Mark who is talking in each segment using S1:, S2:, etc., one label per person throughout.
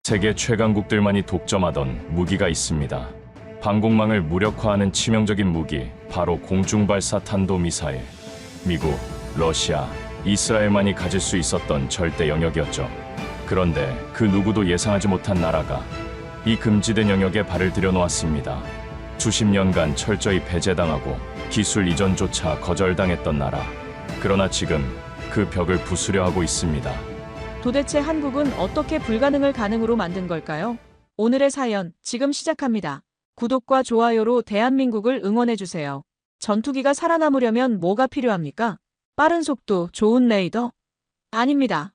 S1: 세계 최강국들만이 독점하던 무기가 있습니다. 방공망을 무력화하는 치명적인 무기, 바로 공중발사 탄도미사일. 미국, 러시아, 이스라엘만이 가질 수 있었던 절대 영역이었죠. 그런데 그 누구도 예상하지 못한 나라가 이 금지된 영역에 발을 들여놓았습니다. 수십 년간 철저히 배제당하고 기술 이전조차 거절당했던 나라. 그러나 지금 그 벽을 부수려 하고 있습니다.
S2: 도대체 한국은 어떻게 불가능을 가능으로 만든 걸까요? 오늘의 사연 지금 시작합니다. 구독과 좋아요로 대한민국을 응원해주세요. 전투기가 살아남으려면 뭐가 필요합니까? 빠른 속도, 좋은 레이더? 아닙니다.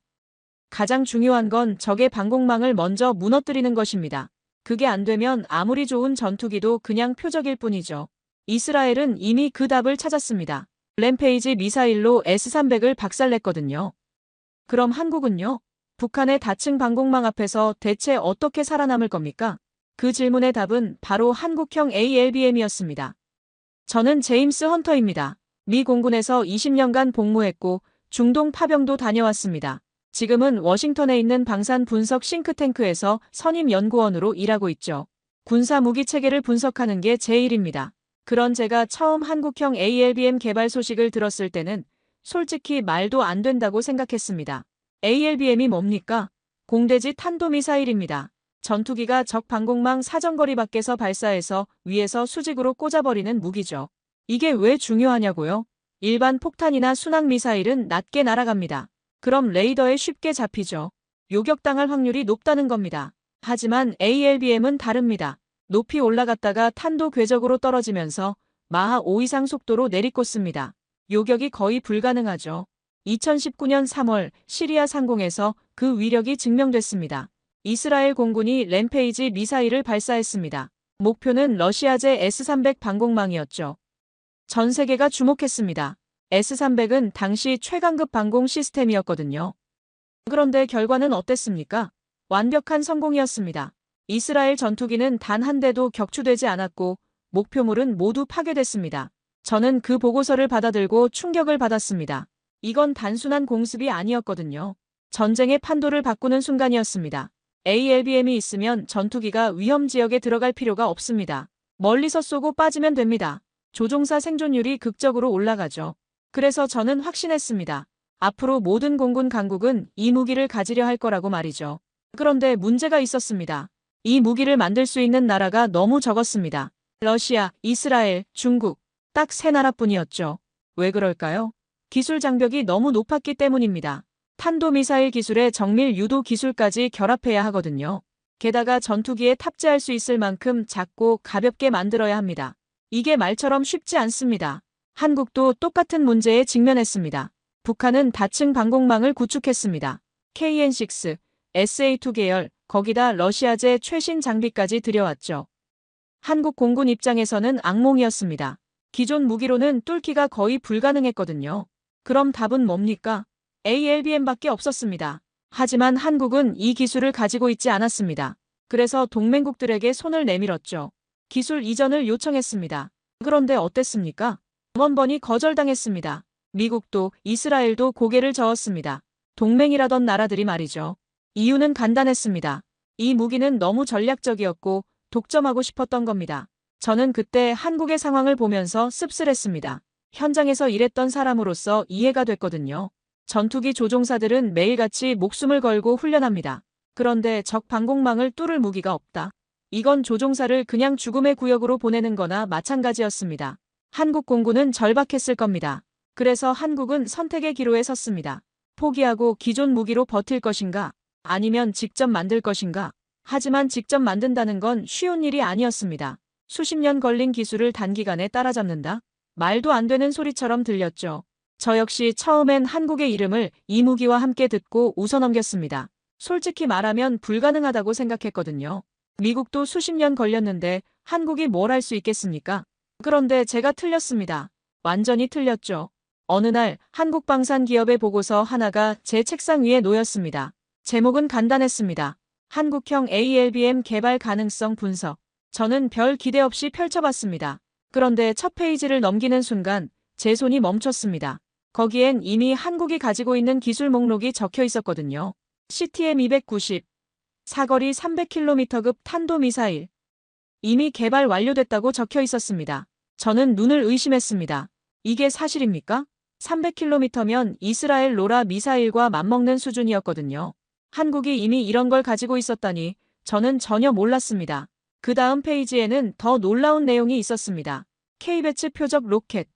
S2: 가장 중요한 건 적의 방공망을 먼저 무너뜨리는 것입니다. 그게 안 되면 아무리 좋은 전투기도 그냥 표적일 뿐이죠. 이스라엘은 이미 그 답을 찾았습니다. 램페이지 미사일로 S-300을 박살냈거든요. 그럼 한국은요? 북한의 다층 방공망 앞에서 대체 어떻게 살아남을 겁니까? 그 질문의 답은 바로 한국형 ALBM이었습니다. 저는 제임스 헌터입니다. 미 공군에서 20년간 복무했고 중동 파병도 다녀왔습니다. 지금은 워싱턴에 있는 방산 분석 싱크탱크에서 선임 연구원으로 일하고 있죠. 군사 무기 체계를 분석하는 게 제 일입니다. 그런 제가 처음 한국형 ALBM 개발 소식을 들었을 때는 솔직히 말도 안 된다고 생각했습니다. ALBM이 뭡니까? 공대지 탄도미사일입니다. 전투기가 적 방공망 사정거리 밖에서 발사해서 위에서 수직으로 꽂아버리는 무기죠. 이게 왜 중요하냐고요? 일반 폭탄이나 순항미사일은 낮게 날아갑니다. 그럼 레이더에 쉽게 잡히죠. 요격당할 확률이 높다는 겁니다. 하지만 ALBM은 다릅니다. 높이 올라갔다가 탄도 궤적으로 떨어지면서 마하 5 이상 속도로 내리꽂습니다. 요격이 거의 불가능하죠. 2019년 3월 시리아 상공에서 그 위력이 증명됐습니다. 이스라엘 공군이 램페이지 미사일을 발사했습니다. 목표는 러시아제 S-300 방공망이었죠. 전 세계가 주목했습니다. S-300은 당시 최강급 방공 시스템이었거든요. 그런데 결과는 어땠습니까? 완벽한 성공이었습니다. 이스라엘 전투기는 단 한 대도 격추되지 않았고 목표물은 모두 파괴됐습니다. 저는 그 보고서를 받아들고 충격을 받았습니다. 이건 단순한 공습이 아니었거든요. 전쟁의 판도를 바꾸는 순간이었습니다. ALBM이 있으면 전투기가 위험 지역에 들어갈 필요가 없습니다. 멀리서 쏘고 빠지면 됩니다. 조종사 생존율이 극적으로 올라가죠. 그래서 저는 확신했습니다. 앞으로 모든 공군 강국은 이 무기를 가지려 할 거라고 말이죠. 그런데 문제가 있었습니다. 이 무기를 만들 수 있는 나라가 너무 적었습니다. 러시아, 이스라엘, 중국, 딱 3나라뿐이었죠. 왜 그럴까요? 기술 장벽이 너무 높았기 때문입니다. 탄도미사일 기술에 정밀 유도 기술까지 결합해야 하거든요. 게다가 전투기에 탑재할 수 있을 만큼 작고 가볍게 만들어야 합니다. 이게 말처럼 쉽지 않습니다. 한국도 똑같은 문제에 직면했습니다. 북한은 다층 방공망을 구축했습니다. KN6, SA2 계열, 거기다 러시아제 최신 장비까지 들여왔죠. 한국 공군 입장에서는 악몽이었습니다. 기존 무기로는 뚫기가 거의 불가능했거든요. 그럼 답은 뭡니까? ALBM밖에 없었습니다. 하지만 한국은 이 기술을 가지고 있지 않았습니다. 그래서 동맹국들에게 손을 내밀었죠. 기술 이전을 요청했습니다. 그런데 어땠습니까? 번번이 거절당했습니다. 미국도 이스라엘도 고개를 저었습니다. 동맹이라던 나라들이 말이죠. 이유는 간단했습니다. 이 무기는 너무 전략적이었고 독점하고 싶었던 겁니다. 저는 그때 한국의 상황을 보면서 씁쓸했습니다. 현장에서 일했던 사람으로서 이해가 됐거든요. 전투기 조종사들은 매일같이 목숨을 걸고 훈련합니다. 그런데 적 방공망을 뚫을 무기가 없다. 이건 조종사를 그냥 죽음의 구역으로 보내는 거나 마찬가지였습니다. 한국 공군은 절박했을 겁니다. 그래서 한국은 선택의 기로에 섰습니다. 포기하고 기존 무기로 버틸 것인가? 아니면 직접 만들 것인가? 하지만 직접 만든다는 건 쉬운 일이 아니었습니다. 수십 년 걸린 기술을 단기간에 따라잡는다? 말도 안 되는 소리처럼 들렸죠. 저 역시 처음엔 한국의 이름을 이 무기와 함께 듣고 웃어넘겼습니다. 솔직히 말하면 불가능하다고 생각했거든요. 미국도 수십 년 걸렸는데 한국이 뭘 할 수 있겠습니까? 그런데 제가 틀렸습니다. 완전히 틀렸죠. 어느 날 한국 방산 기업의 보고서 하나가 제 책상 위에 놓였습니다. 제목은 간단했습니다. 한국형 ALBM 개발 가능성 분석. 저는 별 기대 없이 펼쳐봤습니다. 그런데 첫 페이지를 넘기는 순간 제 손이 멈췄습니다. 거기엔 이미 한국이 가지고 있는 기술 목록이 적혀 있었거든요. CTM290, 사거리 300km급 탄도미사일. 이미 개발 완료됐다고 적혀 있었습니다. 저는 눈을 의심했습니다. 이게 사실입니까? 300km면 이스라엘 로라 미사일과 맞먹는 수준이었거든요. 한국이 이미 이런 걸 가지고 있었다니 저는 전혀 몰랐습니다. 그 다음 페이지에는 더 놀라운 내용이 있었습니다. K배츠 표적 로켓.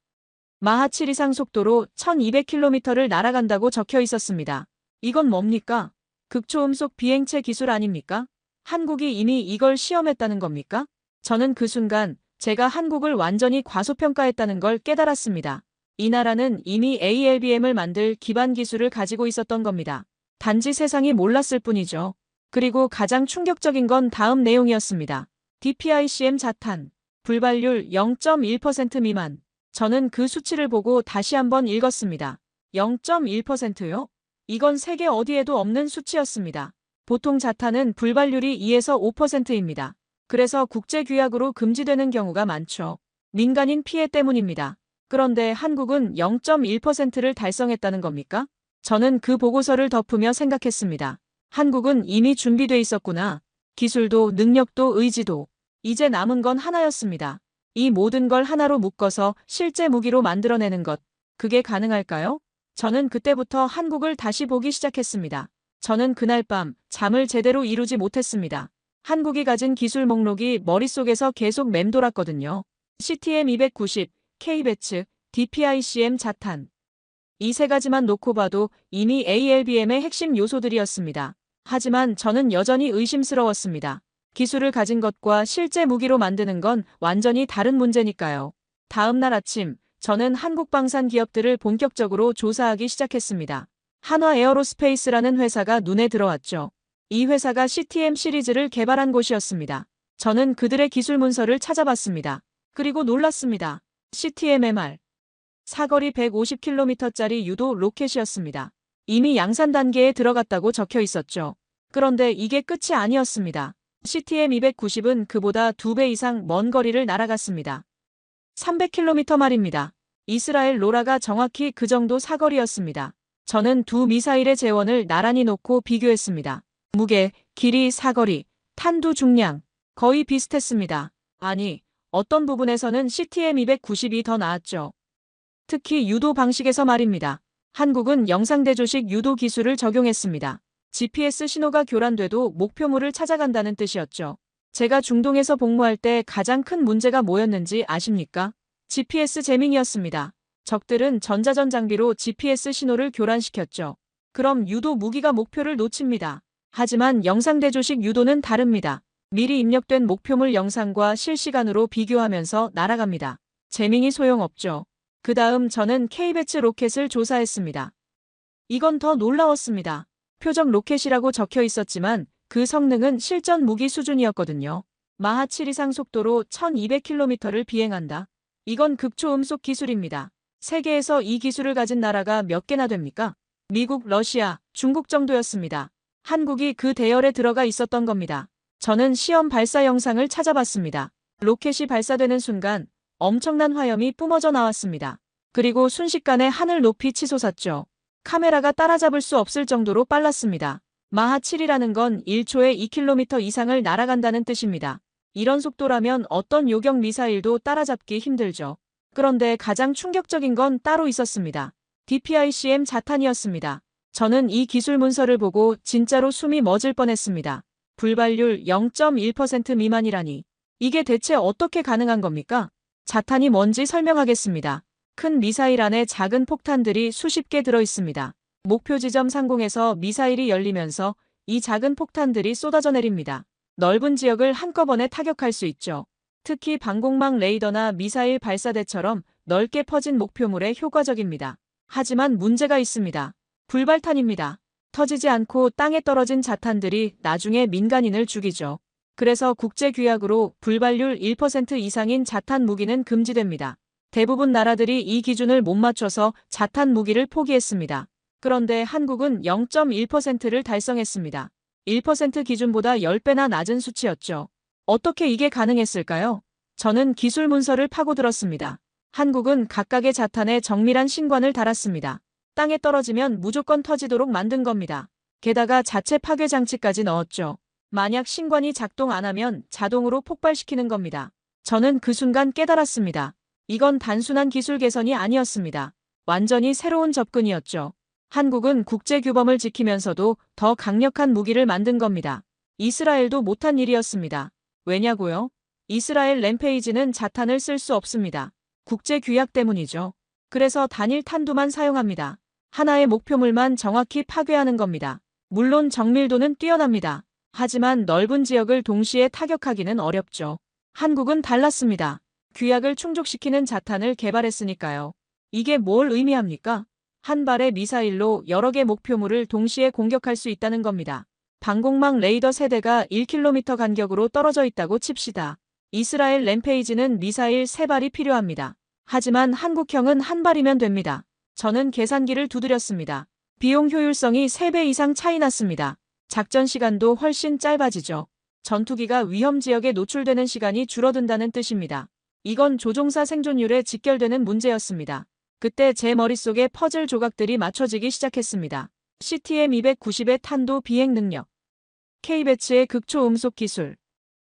S2: 마하 7 이상 속도로 1200km를 날아간다고 적혀 있었습니다. 이건 뭡니까? 극초음속 비행체 기술 아닙니까? 한국이 이미 이걸 시험했다는 겁니까? 저는 그 순간 제가 한국을 완전히 과소평가했다는 걸 깨달았습니다. 이 나라는 이미 ALBM을 만들 기반 기술을 가지고 있었던 겁니다. 단지 세상이 몰랐을 뿐이죠. 그리고 가장 충격적인 건 다음 내용이었습니다. DPICM 자탄. 불발률 0.1% 미만. 저는 그 수치를 보고 다시 한번 읽었습니다. 0.1%요? 이건 세계 어디에도 없는 수치였습니다. 보통 자탄은 불발률이 2에서 5%입니다. 그래서 국제규약으로 금지되는 경우가 많죠. 민간인 피해 때문입니다. 그런데 한국은 0.1%를 달성했다는 겁니까? 저는 그 보고서를 덮으며 생각했습니다. 한국은 이미 준비돼 있었구나. 기술도 능력도 의지도. 이제 남은 건 하나였습니다. 이 모든 걸 하나로 묶어서 실제 무기로 만들어내는 것. 그게 가능할까요? 저는 그때부터 한국을 다시 보기 시작했습니다. 저는 그날 밤 잠을 제대로 이루지 못했습니다. 한국이 가진 기술 목록이 머릿속에서 계속 맴돌았거든요. CTM-290, K배츠, DPICM 자탄. 이 세 가지만 놓고 봐도 이미 ALBM의 핵심 요소들이었습니다. 하지만 저는 여전히 의심스러웠습니다. 기술을 가진 것과 실제 무기로 만드는 건 완전히 다른 문제니까요. 다음 날 아침, 저는 한국 방산 기업들을 본격적으로 조사하기 시작했습니다. 한화 에어로스페이스라는 회사가 눈에 들어왔죠. 이 회사가 CTM 시리즈를 개발한 곳이었습니다. 저는 그들의 기술 문서를 찾아봤습니다. 그리고 놀랐습니다. CTM-MR. 사거리 150km짜리 유도 로켓이었습니다. 이미 양산 단계에 들어갔다고 적혀 있었죠. 그런데 이게 끝이 아니었습니다. CTM-290은 그보다 2배 이상 먼 거리를 날아갔습니다. 300km 말입니다. 이스라엘 로라가 정확히 그 정도 사거리였습니다. 저는 두 미사일의 재원을 나란히 놓고 비교했습니다. 무게, 길이, 사거리, 탄두 중량 거의 비슷했습니다. 아니, 어떤 부분에서는 CTM-290이 더 나았죠. 특히 유도 방식에서 말입니다. 한국은 영상대조식 유도 기술을 적용했습니다. GPS 신호가 교란돼도 목표물을 찾아간다는 뜻이었죠. 제가 중동에서 복무할 때 가장 큰 문제가 뭐였는지 아십니까? GPS 재밍이었습니다. 적들은 전자전 장비로 GPS 신호를 교란시켰죠. 그럼 유도 무기가 목표를 놓칩니다. 하지만 영상대조식 유도는 다릅니다. 미리 입력된 목표물 영상과 실시간으로 비교하면서 날아갑니다. 재밍이 소용없죠. 그 다음 저는 K배츠 로켓을 조사했습니다. 이건 더 놀라웠습니다. 표적 로켓이라고 적혀 있었지만 그 성능은 실전 무기 수준이었거든요. 마하 7 이상 속도로 1200km를 비행한다. 이건 극초음속 기술입니다. 세계에서 이 기술을 가진 나라가 몇 개나 됩니까? 미국, 러시아, 중국 정도였습니다. 한국이 그 대열에 들어가 있었던 겁니다. 저는 시험 발사 영상을 찾아봤습니다. 로켓이 발사되는 순간 엄청난 화염이 뿜어져 나왔습니다. 그리고 순식간에 하늘 높이 치솟았죠. 카메라가 따라잡을 수 없을 정도로 빨랐습니다. 마하 7이라는 건 1초에 2km 이상을 날아간다는 뜻입니다. 이런 속도라면 어떤 요격 미사일도 따라잡기 힘들죠. 그런데 가장 충격적인 건 따로 있었습니다. DPICM 자탄이었습니다. 저는 이 기술 문서를 보고 진짜로 숨이 멎을 뻔했습니다. 불발률 0.1% 미만이라니. 이게 대체 어떻게 가능한 겁니까? 자탄이 뭔지 설명하겠습니다. 큰 미사일 안에 작은 폭탄들이 수십 개 들어 있습니다. 목표 지점 상공에서 미사일이 열리면서 이 작은 폭탄들이 쏟아져 내립니다. 넓은 지역을 한꺼번에 타격할 수 있죠. 특히 방공망 레이더나 미사일 발사대처럼 넓게 퍼진 목표물에 효과적입니다. 하지만 문제가 있습니다. 불발탄입니다. 터지지 않고 땅에 떨어진 자탄들이 나중에 민간인을 죽이죠. 그래서 국제규약으로 불발률 1% 이상인 자탄 무기는 금지됩니다. 대부분 나라들이 이 기준을 못 맞춰서 자탄 무기를 포기했습니다. 그런데 한국은 0.1%를 달성했습니다. 1% 기준보다 10배나 낮은 수치였죠. 어떻게 이게 가능했을까요? 저는 기술 문서를 파고들었습니다. 한국은 각각의 자탄에 정밀한 신관을 달았습니다. 땅에 떨어지면 무조건 터지도록 만든 겁니다. 게다가 자체 파괴 장치까지 넣었죠. 만약 신관이 작동 안 하면 자동으로 폭발시키는 겁니다. 저는 그 순간 깨달았습니다. 이건 단순한 기술 개선이 아니었습니다. 완전히 새로운 접근이었죠. 한국은 국제규범을 지키면서도 더 강력한 무기를 만든 겁니다. 이스라엘도 못한 일이었습니다. 왜냐고요? 이스라엘 램페이지는 자탄을 쓸 수 없습니다. 국제규약 때문이죠. 그래서 단일 탄두만 사용합니다. 하나의 목표물만 정확히 파괴하는 겁니다. 물론 정밀도는 뛰어납니다. 하지만 넓은 지역을 동시에 타격하기는 어렵죠. 한국은 달랐습니다. 규약을 충족시키는 자탄을 개발했으니까요. 이게 뭘 의미합니까? 한 발의 미사일로 여러 개 목표물을 동시에 공격할 수 있다는 겁니다. 방공망 레이더 세대가 1km 간격으로 떨어져 있다고 칩시다. 이스라엘 램페이지는 미사일 3발이 필요합니다. 하지만 한국형은 한 발이면 됩니다. 저는 계산기를 두드렸습니다. 비용 효율성이 3배 이상 차이 났습니다. 작전 시간도 훨씬 짧아지죠. 전투기가 위험 지역에 노출되는 시간이 줄어든다는 뜻입니다. 이건 조종사 생존율에 직결되는 문제였습니다. 그때 제 머릿속에 퍼즐 조각들이 맞춰지기 시작했습니다. CTM-290의 탄도 비행 능력, K배츠의 극초 음속 기술,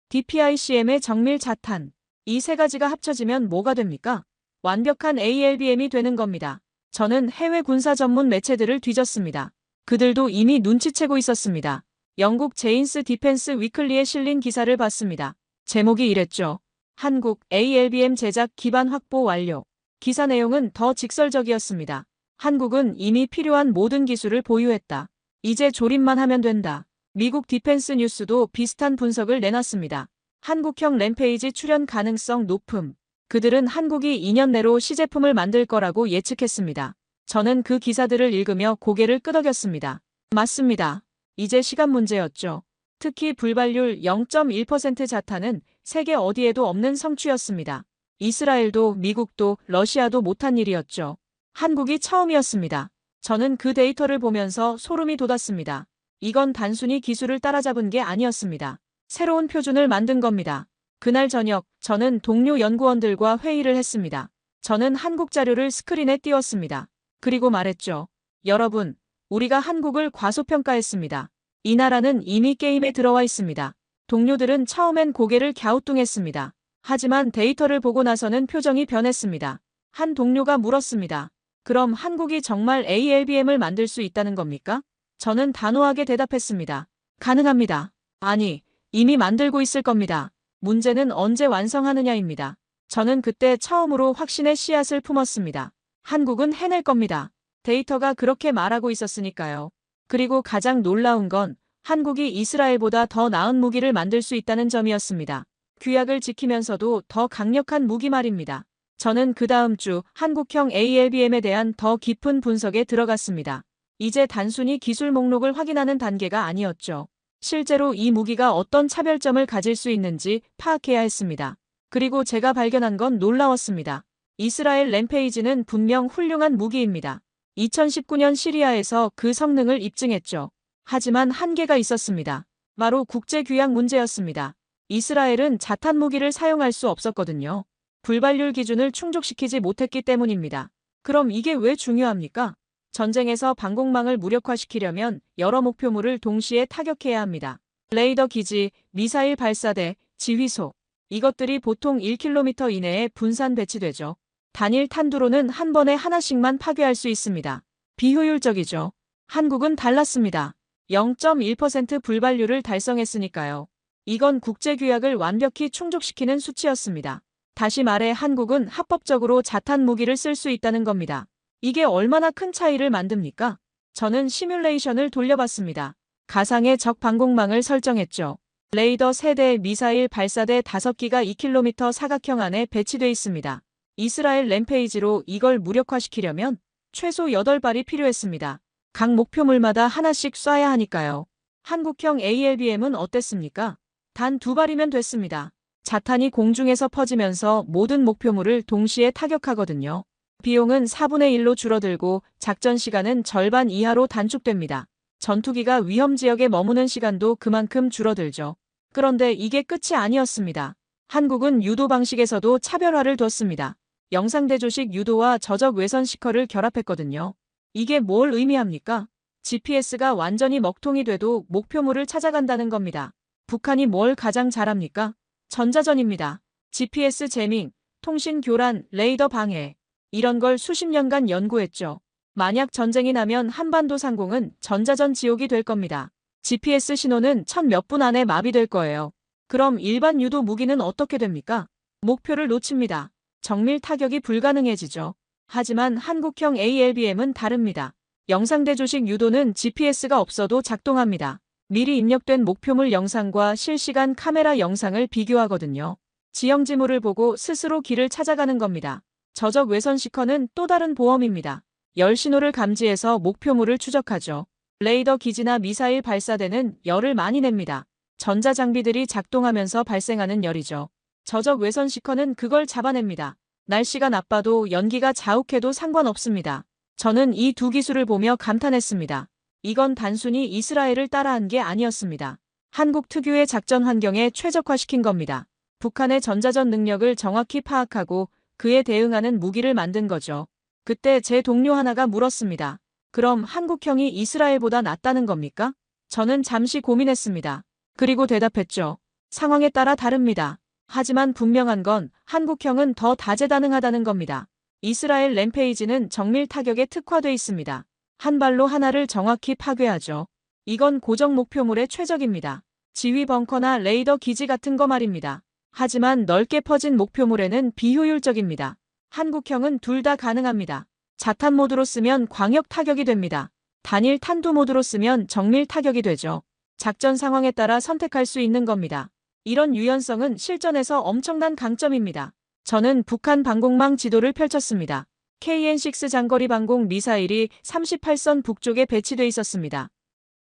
S2: DPICM의 정밀 자탄. 이 세 가지가 합쳐지면 뭐가 됩니까? 완벽한 ALBM이 되는 겁니다. 저는 해외 군사 전문 매체들을 뒤졌습니다. 그들도 이미 눈치채고 있었습니다. 영국 제인스 디펜스 위클리에 실린 기사를 봤습니다. 제목이 이랬죠. 한국 ALBM 제작 기반 확보 완료. 기사 내용은 더 직설적이었습니다. 한국은 이미 필요한 모든 기술을 보유했다. 이제 조립만 하면 된다. 미국 디펜스 뉴스도 비슷한 분석을 내놨습니다. 한국형 램페이지 출현 가능성 높음. 그들은 한국이 2년 내로 시제품을 만들 거라고 예측했습니다. 저는 그 기사들을 읽으며 고개를 끄덕였습니다. 맞습니다. 이제 시간 문제였죠. 특히 불발률 0.1% 자탄은 세계 어디에도 없는 성취였습니다. 이스라엘도 미국도 러시아도 못한 일이었죠. 한국이 처음이었습니다. 저는 그 데이터를 보면서 소름이 돋았습니다. 이건 단순히 기술을 따라잡은 게 아니었습니다. 새로운 표준을 만든 겁니다. 그날 저녁 저는 동료 연구원들과 회의를 했습니다. 저는 한국 자료를 스크린에 띄웠습니다. 그리고 말했죠. 여러분, 우리가 한국을 과소평가했습니다. 이 나라는 이미 게임에 들어와 있습니다. 동료들은 처음엔 고개를 갸우뚱했습니다. 하지만 데이터를 보고 나서는 표정이 변했습니다. 한 동료가 물었습니다. 그럼 한국이 정말 ALBM을 만들 수 있다는 겁니까? 저는 단호하게 대답했습니다. 가능합니다. 아니, 이미 만들고 있을 겁니다. 문제는 언제 완성하느냐입니다. 저는 그때 처음으로 확신의 씨앗을 품었습니다. 한국은 해낼 겁니다. 데이터가 그렇게 말하고 있었으니까요. 그리고 가장 놀라운 건 한국이 이스라엘보다 더 나은 무기를 만들 수 있다는 점이었습니다. 규약을 지키면서도 더 강력한 무기 말입니다. 저는 그 다음 주 한국형 ALBM에 대한 더 깊은 분석에 들어갔습니다. 이제 단순히 기술 목록을 확인하는 단계가 아니었죠. 실제로 이 무기가 어떤 차별점을 가질 수 있는지 파악해야 했습니다. 그리고 제가 발견한 건 놀라웠습니다. 이스라엘 램페이지는 분명 훌륭한 무기입니다. 2019년 시리아에서 그 성능을 입증했죠. 하지만 한계가 있었습니다. 바로 국제규약 문제였습니다. 이스라엘은 자탄 무기를 사용할 수 없었거든요. 불발률 기준을 충족시키지 못했기 때문입니다. 그럼 이게 왜 중요합니까? 전쟁에서 방공망을 무력화시키려면 여러 목표물을 동시에 타격해야 합니다. 레이더 기지, 미사일 발사대, 지휘소. 이것들이 보통 1km 이내에 분산 배치되죠. 단일 탄두로는 한 번에 하나씩만 파괴할 수 있습니다. 비효율적이죠. 한국은 달랐습니다. 0.1% 불발률을 달성했으니까요. 이건 국제규약을 완벽히 충족시키는 수치였습니다. 다시 말해 한국은 합법적으로 자탄 무기를 쓸 수 있다는 겁니다. 이게 얼마나 큰 차이를 만듭니까? 저는 시뮬레이션을 돌려봤습니다. 가상의 적 방공망을 설정했죠. 레이더 3대, 미사일 발사대 5기가 2km 사각형 안에 배치돼 있습니다. 이스라엘 램페이지로 이걸 무력화시키려면 최소 8발이 필요했습니다. 각 목표물마다 하나씩 쏴야 하니까요. 한국형 ALBM은 어땠습니까? 단 2발이면 됐습니다. 자탄이 공중에서 퍼지면서 모든 목표물을 동시에 타격하거든요. 비용은 4분의 1로 줄어들고 작전 시간은 절반 이하로 단축됩니다. 전투기가 위험 지역에 머무는 시간도 그만큼 줄어들죠. 그런데 이게 끝이 아니었습니다. 한국은 유도 방식에서도 차별화를 뒀습니다. 영상대조식 유도와 저적 외선 시커를 결합했거든요. 이게 뭘 의미합니까? GPS가 완전히 먹통이 돼도 목표물을 찾아간다는 겁니다. 북한이 뭘 가장 잘합니까? 전자전입니다. GPS 재밍, 통신 교란, 레이더 방해. 이런 걸 수십 년간 연구했죠. 만약 전쟁이 나면 한반도 상공은 전자전 지옥이 될 겁니다. GPS 신호는 천 몇 분 안에 마비될 거예요. 그럼 일반 유도 무기는 어떻게 됩니까? 목표를 놓칩니다. 정밀 타격이 불가능해지죠. 하지만 한국형 ALBM은 다릅니다. 영상대조식 유도는 GPS가 없어도 작동합니다. 미리 입력된 목표물 영상과 실시간 카메라 영상을 비교하거든요. 지형 지물을 보고 스스로 길을 찾아가는 겁니다. 저적 외선 시커는 또 다른 보험입니다. 열 신호를 감지해서 목표물을 추적하죠. 레이더 기지나 미사일 발사대는 열을 많이 냅니다. 전자장비들이 작동하면서 발생하는 열이죠. 저적 외선 시커는 그걸 잡아냅니다. 날씨가 나빠도 연기가 자욱해도 상관없습니다. 저는 이 두 기술을 보며 감탄했습니다. 이건 단순히 이스라엘을 따라한 게 아니었습니다. 한국 특유의 작전 환경에 최적화시킨 겁니다. 북한의 전자전 능력을 정확히 파악하고 그에 대응하는 무기를 만든 거죠. 그때 제 동료 하나가 물었습니다. 그럼 한국형이 이스라엘보다 낫다는 겁니까? 저는 잠시 고민했습니다. 그리고 대답했죠. 상황에 따라 다릅니다. 하지만 분명한 건 한국형은 더 다재다능하다는 겁니다. 이스라엘 램페이지는 정밀 타격에 특화돼 있습니다. 한 발로 하나를 정확히 파괴하죠. 이건 고정 목표물의 최적입니다. 지휘 벙커나 레이더 기지 같은 거 말입니다. 하지만 넓게 퍼진 목표물에는 비효율적입니다. 한국형은 둘 다 가능합니다. 자탄 모드로 쓰면 광역 타격이 됩니다. 단일 탄두 모드로 쓰면 정밀 타격이 되죠. 작전 상황에 따라 선택할 수 있는 겁니다. 이런 유연성은 실전에서 엄청난 강점입니다. 저는 북한 방공망 지도를 펼쳤습니다. KN-6 장거리 방공 미사일이 38선 북쪽에 배치돼 있었습니다.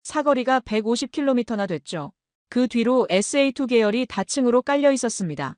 S2: 사거리가 150km나 됐죠. 그 뒤로 SA2 계열이 다층으로 깔려 있었습니다.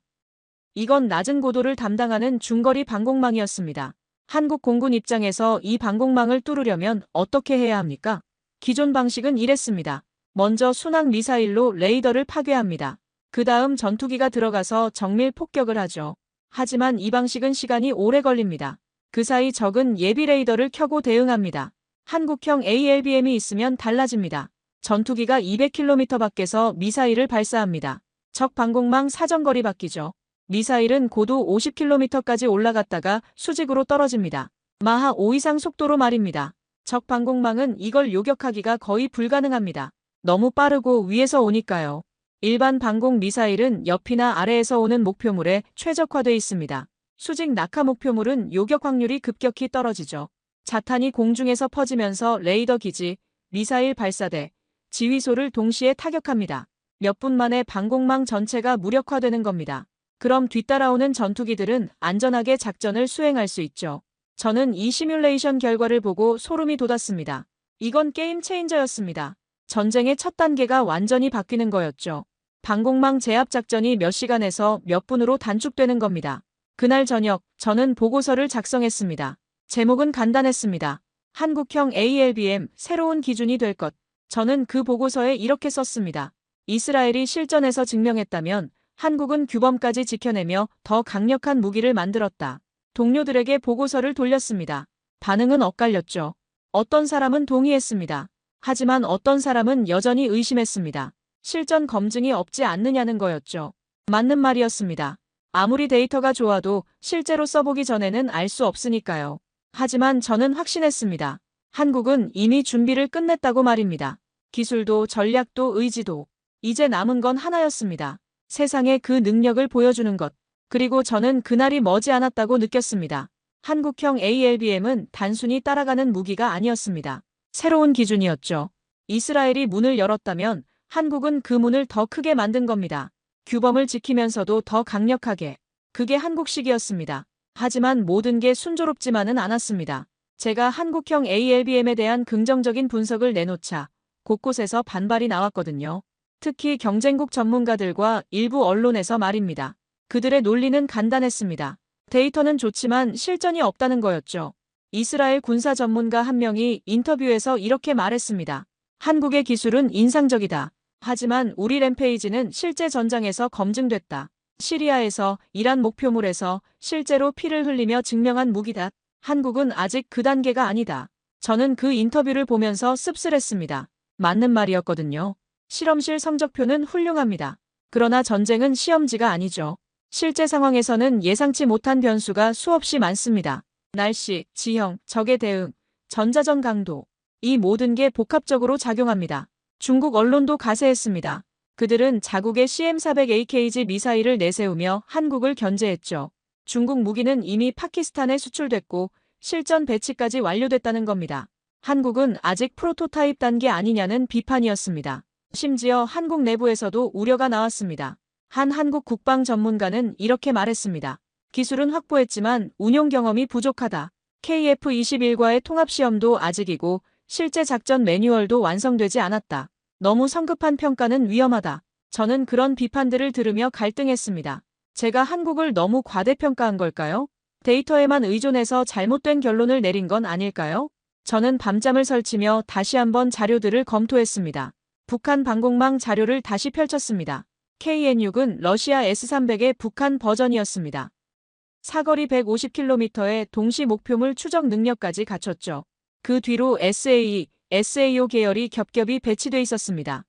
S2: 이건 낮은 고도를 담당하는 중거리 방공망이었습니다. 한국 공군 입장에서 이 방공망을 뚫으려면 어떻게 해야 합니까? 기존 방식은 이랬습니다. 먼저 순항 미사일로 레이더를 파괴합니다. 그 다음 전투기가 들어가서 정밀 폭격을 하죠. 하지만 이 방식은 시간이 오래 걸립니다. 그 사이 적은 예비 레이더를 켜고 대응합니다. 한국형 ALBM이 있으면 달라집니다. 전투기가 200km 밖에서 미사일을 발사합니다. 적 방공망 사정거리 바뀌죠. 미사일은 고도 50km까지 올라갔다가 수직으로 떨어집니다. 마하 5 이상 속도로 말입니다. 적 방공망은 이걸 요격하기가 거의 불가능합니다. 너무 빠르고 위에서 오니까요. 일반 방공 미사일은 옆이나 아래에서 오는 목표물에 최적화돼 있습니다. 수직 낙하 목표물은 요격 확률이 급격히 떨어지죠. 자탄이 공중에서 퍼지면서 레이더 기지, 미사일 발사대, 지휘소를 동시에 타격합니다. 몇 분 만에 방공망 전체가 무력화되는 겁니다. 그럼 뒤따라오는 전투기들은 안전하게 작전을 수행할 수 있죠. 저는 이 시뮬레이션 결과를 보고 소름이 돋았습니다. 이건 게임 체인저였습니다. 전쟁의 첫 단계가 완전히 바뀌는 거였죠. 방공망 제압 작전이 몇 시간에서 몇 분으로 단축되는 겁니다. 그날 저녁 저는 보고서를 작성했습니다. 제목은 간단했습니다. 한국형 ALBM 새로운 기준이 될 것. 저는 그 보고서에 이렇게 썼습니다. 이스라엘이 실전에서 증명했다면 한국은 규범까지 지켜내며 더 강력한 무기를 만들었다. 동료들에게 보고서를 돌렸습니다. 반응은 엇갈렸죠. 어떤 사람은 동의했습니다. 하지만 어떤 사람은 여전히 의심했습니다. 실전 검증이 없지 않느냐는 거였죠. 맞는 말이었습니다. 아무리 데이터가 좋아도 실제로 써보기 전에는 알 수 없으니까요. 하지만 저는 확신했습니다. 한국은 이미 준비를 끝냈다고 말입니다. 기술도 전략도 의지도. 이제 남은 건 하나였습니다. 세상에 그 능력을 보여주는 것. 그리고 저는 그날이 머지않았다고 느꼈습니다. 한국형 ALBM은 단순히 따라가는 무기가 아니었습니다. 새로운 기준이었죠. 이스라엘이 문을 열었다면 한국은 그 문을 더 크게 만든 겁니다. 규범을 지키면서도 더 강력하게. 그게 한국식이었습니다. 하지만 모든 게 순조롭지만은 않았습니다. 제가 한국형 ALBM에 대한 긍정적인 분석을 내놓자 곳곳에서 반발이 나왔거든요. 특히 경쟁국 전문가들과 일부 언론에서 말입니다. 그들의 논리는 간단했습니다. 데이터는 좋지만 실전이 없다는 거였죠. 이스라엘 군사 전문가 한 명이 인터뷰에서 이렇게 말했습니다. 한국의 기술은 인상적이다. 하지만 우리 램페이지는 실제 전장에서 검증됐다. 시리아에서 이란 목표물에서 실제로 피를 흘리며 증명한 무기다. 한국은 아직 그 단계가 아니다. 저는 그 인터뷰를 보면서 씁쓸했습니다. 맞는 말이었거든요. 실험실 성적표는 훌륭합니다. 그러나 전쟁은 시험지가 아니죠. 실제 상황에서는 예상치 못한 변수가 수없이 많습니다. 날씨, 지형, 적의 대응, 전자전 강도. 이 모든 게 복합적으로 작용합니다. 중국 언론도 가세했습니다. 그들은 자국의 CM400AKG 미사일을 내세우며 한국을 견제했죠. 중국 무기는 이미 파키스탄에 수출됐고 실전 배치까지 완료됐다는 겁니다. 한국은 아직 프로토타입 단계 아니냐는 비판이었습니다. 심지어 한국 내부에서도 우려가 나왔습니다. 한 한국 국방 전문가는 이렇게 말했습니다. 기술은 확보했지만 운용 경험이 부족하다. KF-21과의 통합시험도 아직이고 실제 작전 매뉴얼도 완성되지 않았다. 너무 성급한 평가는 위험하다. 저는 그런 비판들을 들으며 갈등했습니다. 제가 한국을 너무 과대평가한 걸까요? 데이터에만 의존해서 잘못된 결론을 내린 건 아닐까요? 저는 밤잠을 설치며 다시 한번 자료들을 검토했습니다. 북한 방공망 자료를 다시 펼쳤습니다. KN-6은 러시아 S-300의 북한 버전이었습니다. 사거리 150km의 동시 목표물 추적 능력까지 갖췄죠. 그 뒤로 SA, SAO 계열이 겹겹이 배치돼 있었습니다.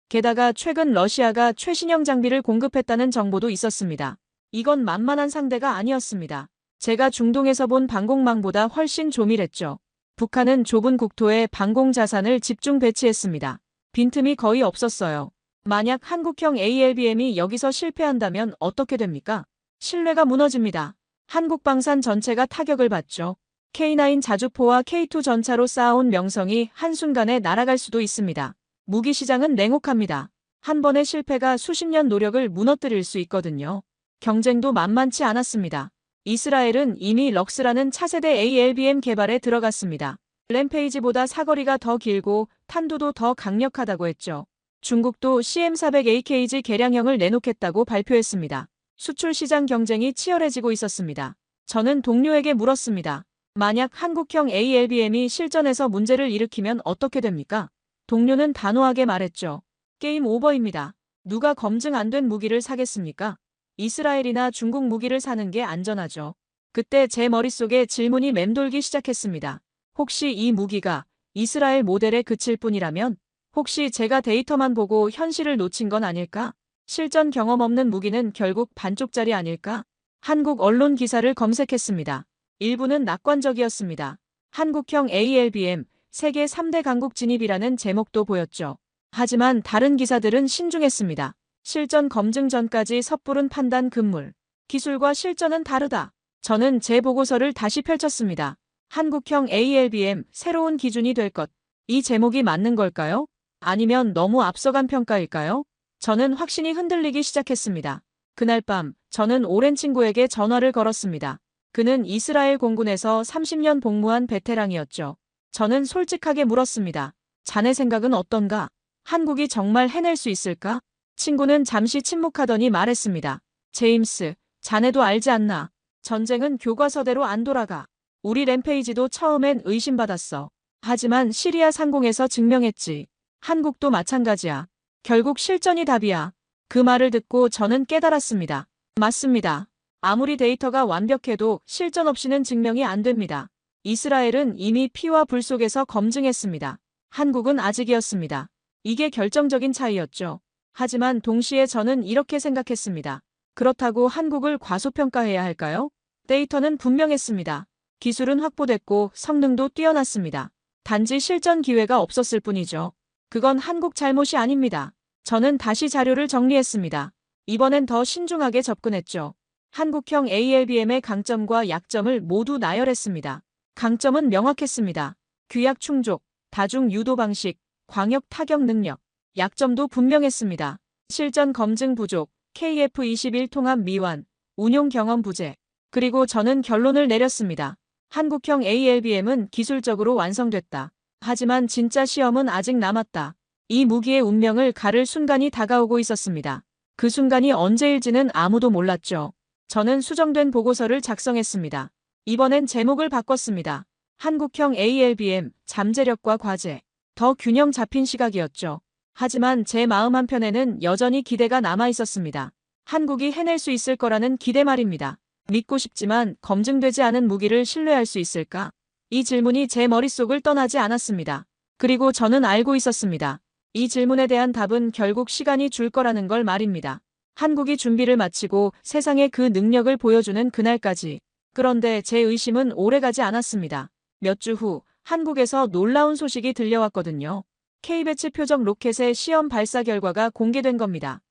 S2: 게다가 최근 러시아가 최신형 장비를 공급했다는 정보도 있었습니다. 이건 만만한 상대가 아니었습니다. 제가 중동에서 본 방공망보다 훨씬 조밀했죠. 북한은 좁은 국토에 방공 자산을 집중 배치했습니다. 빈틈이 거의 없었어요. 만약 한국형 ALBM이 여기서 실패한다면 어떻게 됩니까? 신뢰가 무너집니다. 한국 방산 전체가 타격을 받죠. K9 자주포와 K2 전차로 쌓아온 명성이 한순간에 날아갈 수도 있습니다. 무기 시장은 냉혹합니다. 한 번의 실패가 수십 년 노력을 무너뜨릴 수 있거든요. 경쟁도 만만치 않았습니다. 이스라엘은 이미 럭스라는 차세대 ALBM 개발에 들어갔습니다. 램페이지보다 사거리가 더 길고 탄두도 더 강력하다고 했죠. 중국도 CM400AKG 개량형을 내놓겠다고 발표했습니다. 수출 시장 경쟁이 치열해지고 있었습니다. 저는 동료에게 물었습니다. 만약 한국형 ALBM이 실전에서 문제를 일으키면 어떻게 됩니까? 동료는 단호하게 말했죠. 게임 오버입니다. 누가 검증 안 된 무기를 사겠습니까? 이스라엘이나 중국 무기를 사는 게 안전하죠. 그때 제 머릿속에 질문이 맴돌기 시작했습니다. 혹시 이 무기가 이스라엘 모델에 그칠 뿐이라면? 혹시 제가 데이터만 보고 현실을 놓친 건 아닐까? 실전 경험 없는 무기는 결국 반쪽짜리 아닐까? 한국 언론 기사를 검색했습니다. 일부는 낙관적이었습니다. 한국형 ALBM, 세계 3대 강국 진입이라는 제목도 보였죠. 하지만 다른 기사들은 신중했습니다. 실전 검증 전까지 섣부른 판단 금물. 기술과 실전은 다르다. 저는 제 보고서를 다시 펼쳤습니다. 한국형 ALBM, 새로운 기준이 될 것. 이 제목이 맞는 걸까요? 아니면 너무 앞서간 평가일까요? 저는 확신이 흔들리기 시작했습니다. 그날 밤, 저는 오랜 친구에게 전화를 걸었습니다. 그는 이스라엘 공군에서 30년 복무한 베테랑이었죠. 저는 솔직하게 물었습니다. 자네 생각은 어떤가? 한국이 정말 해낼 수 있을까? 친구는 잠시 침묵하더니 말했습니다. 제임스, 자네도 알지 않나? 전쟁은 교과서대로 안 돌아가. 우리 램페이지도 처음엔 의심받았어. 하지만 시리아 상공에서 증명했지. 한국도 마찬가지야. 결국 실전이 답이야. 그 말을 듣고 저는 깨달았습니다. 맞습니다. 아무리 데이터가 완벽해도 실전 없이는 증명이 안 됩니다. 이스라엘은 이미 피와 불 속에서 검증했습니다. 한국은 아직이었습니다. 이게 결정적인 차이였죠. 하지만 동시에 저는 이렇게 생각했습니다. 그렇다고 한국을 과소평가해야 할까요? 데이터는 분명했습니다. 기술은 확보됐고 성능도 뛰어났습니다. 단지 실전 기회가 없었을 뿐이죠. 그건 한국 잘못이 아닙니다. 저는 다시 자료를 정리했습니다. 이번엔 더 신중하게 접근했죠. 한국형 ALBM의 강점과 약점을 모두 나열했습니다. 강점은 명확했습니다. 규약 충족, 다중 유도 방식, 광역 타격 능력. 약점도 분명했습니다. 실전 검증 부족, KF-21 통합 미완, 운용 경험 부재. 그리고 저는 결론을 내렸습니다. 한국형 ALBM은 기술적으로 완성됐다. 하지만 진짜 시험은 아직 남았다. 이 무기의 운명을 가를 순간이 다가오고 있었습니다. 그 순간이 언제일지는 아무도 몰랐죠. 저는 수정된 보고서를 작성했습니다. 이번엔 제목을 바꿨습니다. 한국형 ALBM, 잠재력과 과제. 더 균형 잡힌 시각이었죠. 하지만 제 마음 한편에는 여전히 기대가 남아 있었습니다. 한국이 해낼 수 있을 거라는 기대 말입니다. 믿고 싶지만 검증되지 않은 무기를 신뢰할 수 있을까? 이 질문이 제 머릿속을 떠나지 않았습니다. 그리고 저는 알고 있었습니다. 이 질문에 대한 답은 결국 시간이 줄 거라는 걸 말입니다. 한국이 준비를 마치고 세상에 그 능력을 보여주는 그날까지. 그런데 제 의심은 오래가지 않았습니다. 몇 주 후 한국에서 놀라운 소식이 들려왔거든요. K배치 표적 로켓의 시험 발사 결과가 공개된 겁니다.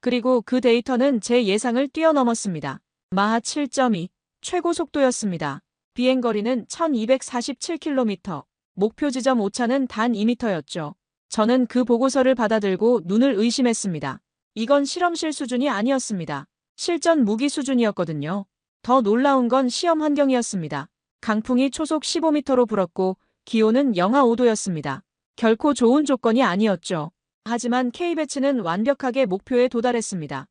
S2: 그리고 그 데이터는 제 예상을 뛰어넘었습니다. 마하 7.2 최고 속도였습니다. 비행거리는 1247km, 목표 지점 오차는 단 2m였죠. 저는 그 보고서를 받아들고 눈을 의심했습니다. 이건 실험실 수준이 아니었습니다. 실전 무기 수준이었거든요. 더 놀라운 건 시험 환경이었습니다. 강풍이 초속 15m로 불었고 기온은 영하 5도였습니다. 결코 좋은 조건이 아니었죠. 하지만 K배치는 완벽하게 목표에 도달했습니다.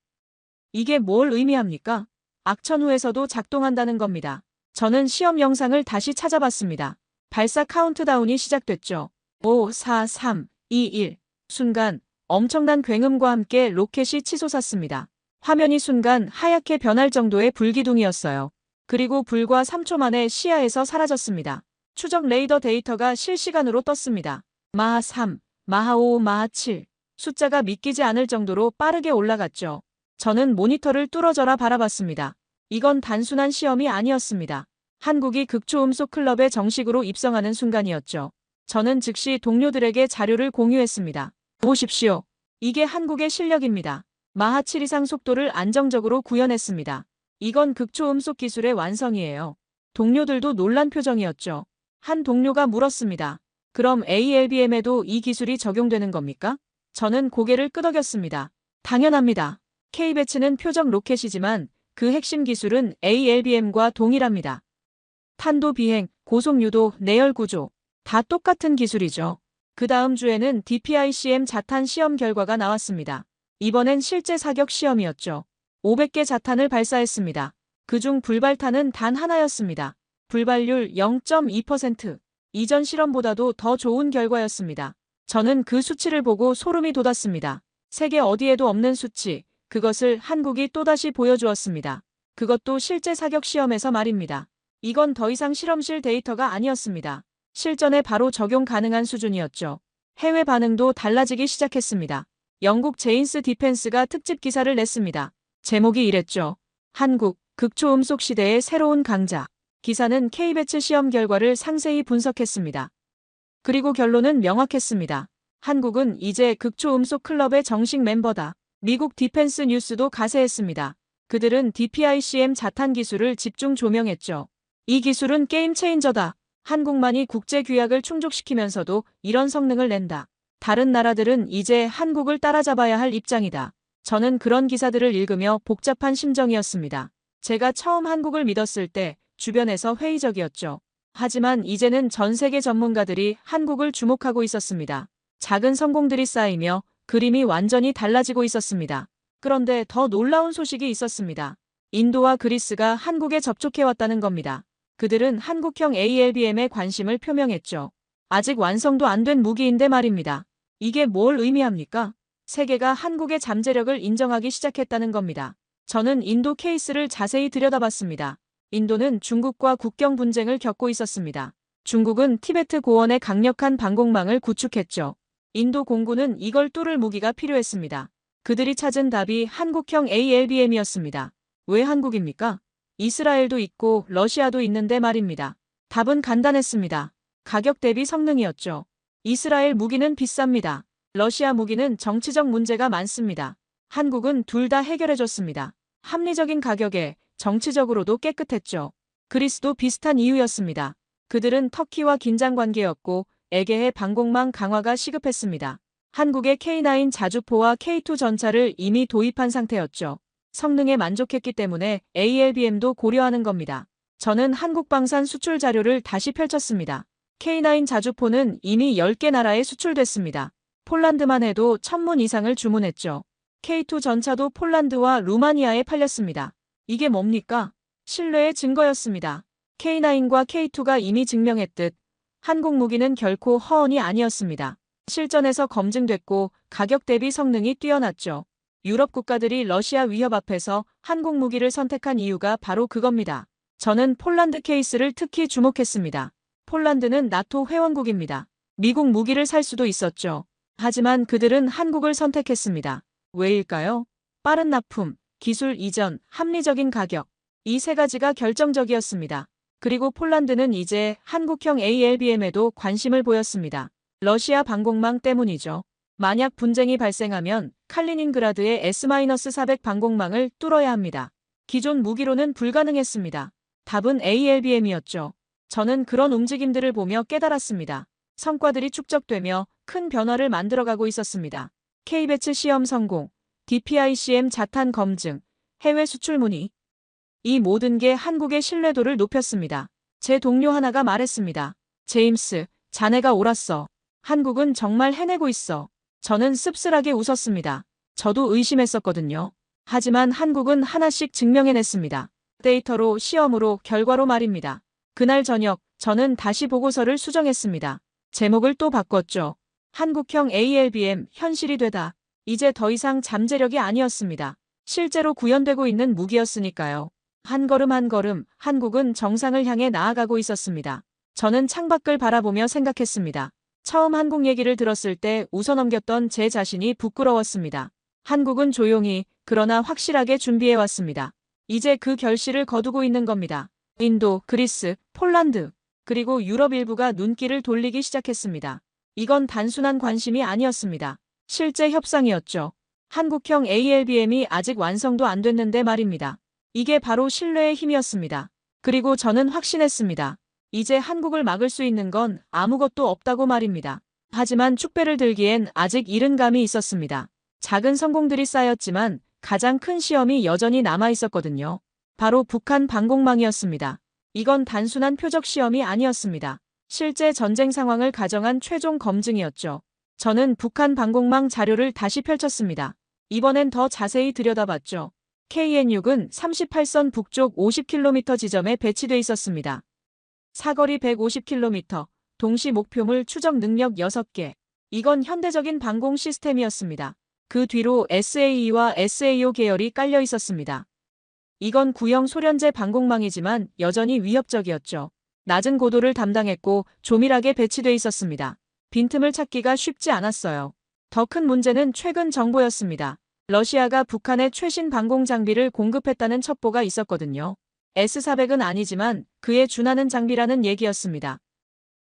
S2: 이게 뭘 의미합니까? 악천후에서도 작동한다는 겁니다. 저는 시험 영상을 다시 찾아봤습니다. 발사 카운트다운이 시작됐죠. 5, 4, 3, 2, 1. 순간 엄청난 굉음과 함께 로켓이 치솟았습니다. 화면이 순간 하얗게 변할 정도의 불기둥이었어요. 그리고 불과 3초 만에 시야에서 사라졌습니다. 추적 레이더 데이터가 실시간으로 떴습니다. 마하 3, 마하 5, 마하 7. 숫자가 믿기지 않을 정도로 빠르게 올라갔죠. 저는 모니터를 뚫어져라 바라봤습니다. 이건 단순한 시험이 아니었습니다. 한국이 극초음속 클럽에 정식으로 입성하는 순간이었죠. 저는 즉시 동료들에게 자료를 공유했습니다. 보십시오. 이게 한국의 실력입니다. 마하 7 이상 속도를 안정적으로 구현했습니다. 이건 극초음속 기술의 완성이에요. 동료들도 놀란 표정이었죠. 한 동료가 물었습니다. 그럼 ALBM에도 이 기술이 적용되는 겁니까? 저는 고개를 끄덕였습니다. 당연합니다. K배치는 표적 로켓이지만 그 핵심 기술은 ALBM과 동일합니다. 탄도 비행, 고속 유도, 내열 구조. 다 똑같은 기술이죠. 그 다음 주에는 DPICM 자탄 시험 결과가 나왔습니다. 이번엔 실제 사격 시험이었죠. 500개 자탄을 발사했습니다. 그중 불발탄은 단 하나였습니다. 불발률 0.2%. 이전 실험보다도 더 좋은 결과였습니다. 저는 그 수치를 보고 소름이 돋았습니다. 세계 어디에도 없는 수치. 그것을 한국이 또다시 보여주었습니다. 그것도 실제 사격 시험에서 말입니다. 이건 더 이상 실험실 데이터가 아니었습니다. 실전에 바로 적용 가능한 수준이었죠. 해외 반응도 달라지기 시작했습니다. 영국 제인스 디펜스가 특집 기사를 냈습니다. 제목이 이랬죠. 한국, 극초음속 시대의 새로운 강자. 기사는 K배치 시험 결과를 상세히 분석했습니다. 그리고 결론은 명확했습니다. 한국은 이제 극초음속 클럽의 정식 멤버다. 미국 디펜스 뉴스도 가세했습니다. 그들은 DPICM 자탄 기술을 집중 조명했죠. 이 기술은 게임 체인저다. 한국만이 국제 규약을 충족시키면서도 이런 성능을 낸다. 다른 나라들은 이제 한국을 따라잡아야 할 입장이다. 저는 그런 기사들을 읽으며 복잡한 심정이었습니다. 제가 처음 한국을 믿었을 때 주변에서 회의적이었죠. 하지만 이제는 전 세계 전문가들이 한국을 주목하고 있었습니다. 작은 성공들이 쌓이며 그림이 완전히 달라지고 있었습니다. 그런데 더 놀라운 소식이 있었습니다. 인도와 그리스가 한국에 접촉해왔다는 겁니다. 그들은 한국형 ALBM에 관심을 표명했죠. 아직 완성도 안 된 무기인데 말입니다. 이게 뭘 의미합니까? 세계가 한국의 잠재력을 인정하기 시작했다는 겁니다. 저는 인도 케이스를 자세히 들여다봤습니다. 인도는 중국과 국경 분쟁을 겪고 있었습니다. 중국은 티베트 고원에 강력한 방공망을 구축했죠. 인도 공군은 이걸 뚫을 무기가 필요했습니다. 그들이 찾은 답이 한국형 ALBM이었습니다. 왜 한국입니까? 이스라엘도 있고 러시아도 있는데 말입니다. 답은 간단했습니다. 가격 대비 성능이었죠. 이스라엘 무기는 비쌉니다. 러시아 무기는 정치적 문제가 많습니다. 한국은 둘 다 해결해줬습니다. 합리적인 가격에 정치적으로도 깨끗했죠. 그리스도 비슷한 이유였습니다. 그들은 터키와 긴장 관계였고 에게해 방공망 강화가 시급했습니다. 한국의 K9 자주포와 K2 전차를 이미 도입한 상태였죠. 성능에 만족했기 때문에 ALBM도 고려하는 겁니다. 저는 한국방산 수출 자료를 다시 펼쳤습니다. K9 자주포는 이미 10개 나라에 수출됐습니다. 폴란드만 해도 1000문 이상을 주문했죠. K2 전차도 폴란드와 루마니아에 팔렸습니다. 이게 뭡니까? 신뢰의 증거였습니다. K9과 K2가 이미 증명했듯 한국 무기는 결코 허언이 아니었습니다. 실전에서 검증됐고 가격 대비 성능이 뛰어났죠. 유럽 국가들이 러시아 위협 앞에서 한국 무기를 선택한 이유가 바로 그겁니다. 저는 폴란드 케이스를 특히 주목했습니다. 폴란드는 나토 회원국입니다. 미국 무기를 살 수도 있었죠. 하지만 그들은 한국을 선택했습니다. 왜일까요? 빠른 납품, 기술 이전, 합리적인 가격. 이 세 가지가 결정적이었습니다. 그리고 폴란드는 이제 한국형 ALBM에도 관심을 보였습니다. 러시아 방공망 때문이죠. 만약 분쟁이 발생하면 칼리닝그라드의 S-400 방공망을 뚫어야 합니다. 기존 무기로는 불가능했습니다. 답은 ALBM이었죠. 저는 그런 움직임들을 보며 깨달았습니다. 성과들이 축적되며 큰 변화를 만들어가고 있었습니다. K배치 시험 성공, DPICM 자탄 검증, 해외 수출 문의. 이 모든 게 한국의 신뢰도를 높였습니다. 제 동료 하나가 말했습니다. 제임스, 자네가 옳았어. 한국은 정말 해내고 있어. 저는 씁쓸하게 웃었습니다. 저도 의심했었거든요. 하지만 한국은 하나씩 증명해냈습니다. 데이터로, 시험으로, 결과로 말입니다. 그날 저녁, 저는 다시 보고서를 수정했습니다. 제목을 또 바꿨죠. 한국형 ALBM 현실이 되다. 이제 더 이상 잠재력이 아니었습니다. 실제로 구현되고 있는 무기였으니까요. 한 걸음 한 걸음 한국은 정상을 향해 나아가고 있었습니다. 저는 창밖을 바라보며 생각했습니다. 처음 한국 얘기를 들었을 때 웃어넘겼던 제 자신이 부끄러웠습니다. 한국은 조용히 그러나 확실하게 준비해왔습니다. 이제 그 결실을 거두고 있는 겁니다. 인도, 그리스, 폴란드, 그리고 유럽 일부가 눈길을 돌리기 시작했습니다. 이건 단순한 관심이 아니었습니다. 실제 협상이었죠. 한국형 ALBM이 아직 완성도 안 됐는데 말입니다. 이게 바로 신뢰의 힘이었습니다. 그리고 저는 확신했습니다. 이제 한국을 막을 수 있는 건 아무것도 없다고 말입니다. 하지만 축배를 들기엔 아직 이른 감이 있었습니다. 작은 성공들이 쌓였지만 가장 큰 시험이 여전히 남아 있었거든요. 바로 북한 방공망이었습니다. 이건 단순한 표적 시험이 아니었습니다. 실제 전쟁 상황을 가정한 최종 검증이었죠. 저는 북한 방공망 자료를 다시 펼쳤습니다. 이번엔 더 자세히 들여다봤죠. KN-6은 38선 북쪽 50km 지점에 배치돼 있었습니다. 사거리 150km, 동시 목표물 추적 능력 6개. 이건 현대적인 방공 시스템이었습니다. 그 뒤로 SAE와 SAO 계열이 깔려 있었습니다. 이건 구형 소련제 방공망이지만 여전히 위협적이었죠. 낮은 고도를 담당했고 조밀하게 배치돼 있었습니다. 빈틈을 찾기가 쉽지 않았어요. 더 큰 문제는 최근 정보였습니다. 러시아가 북한에 최신 방공 장비를 공급했다는 첩보가 있었거든요. S-400은 아니지만 그에 준하는 장비라는 얘기였습니다.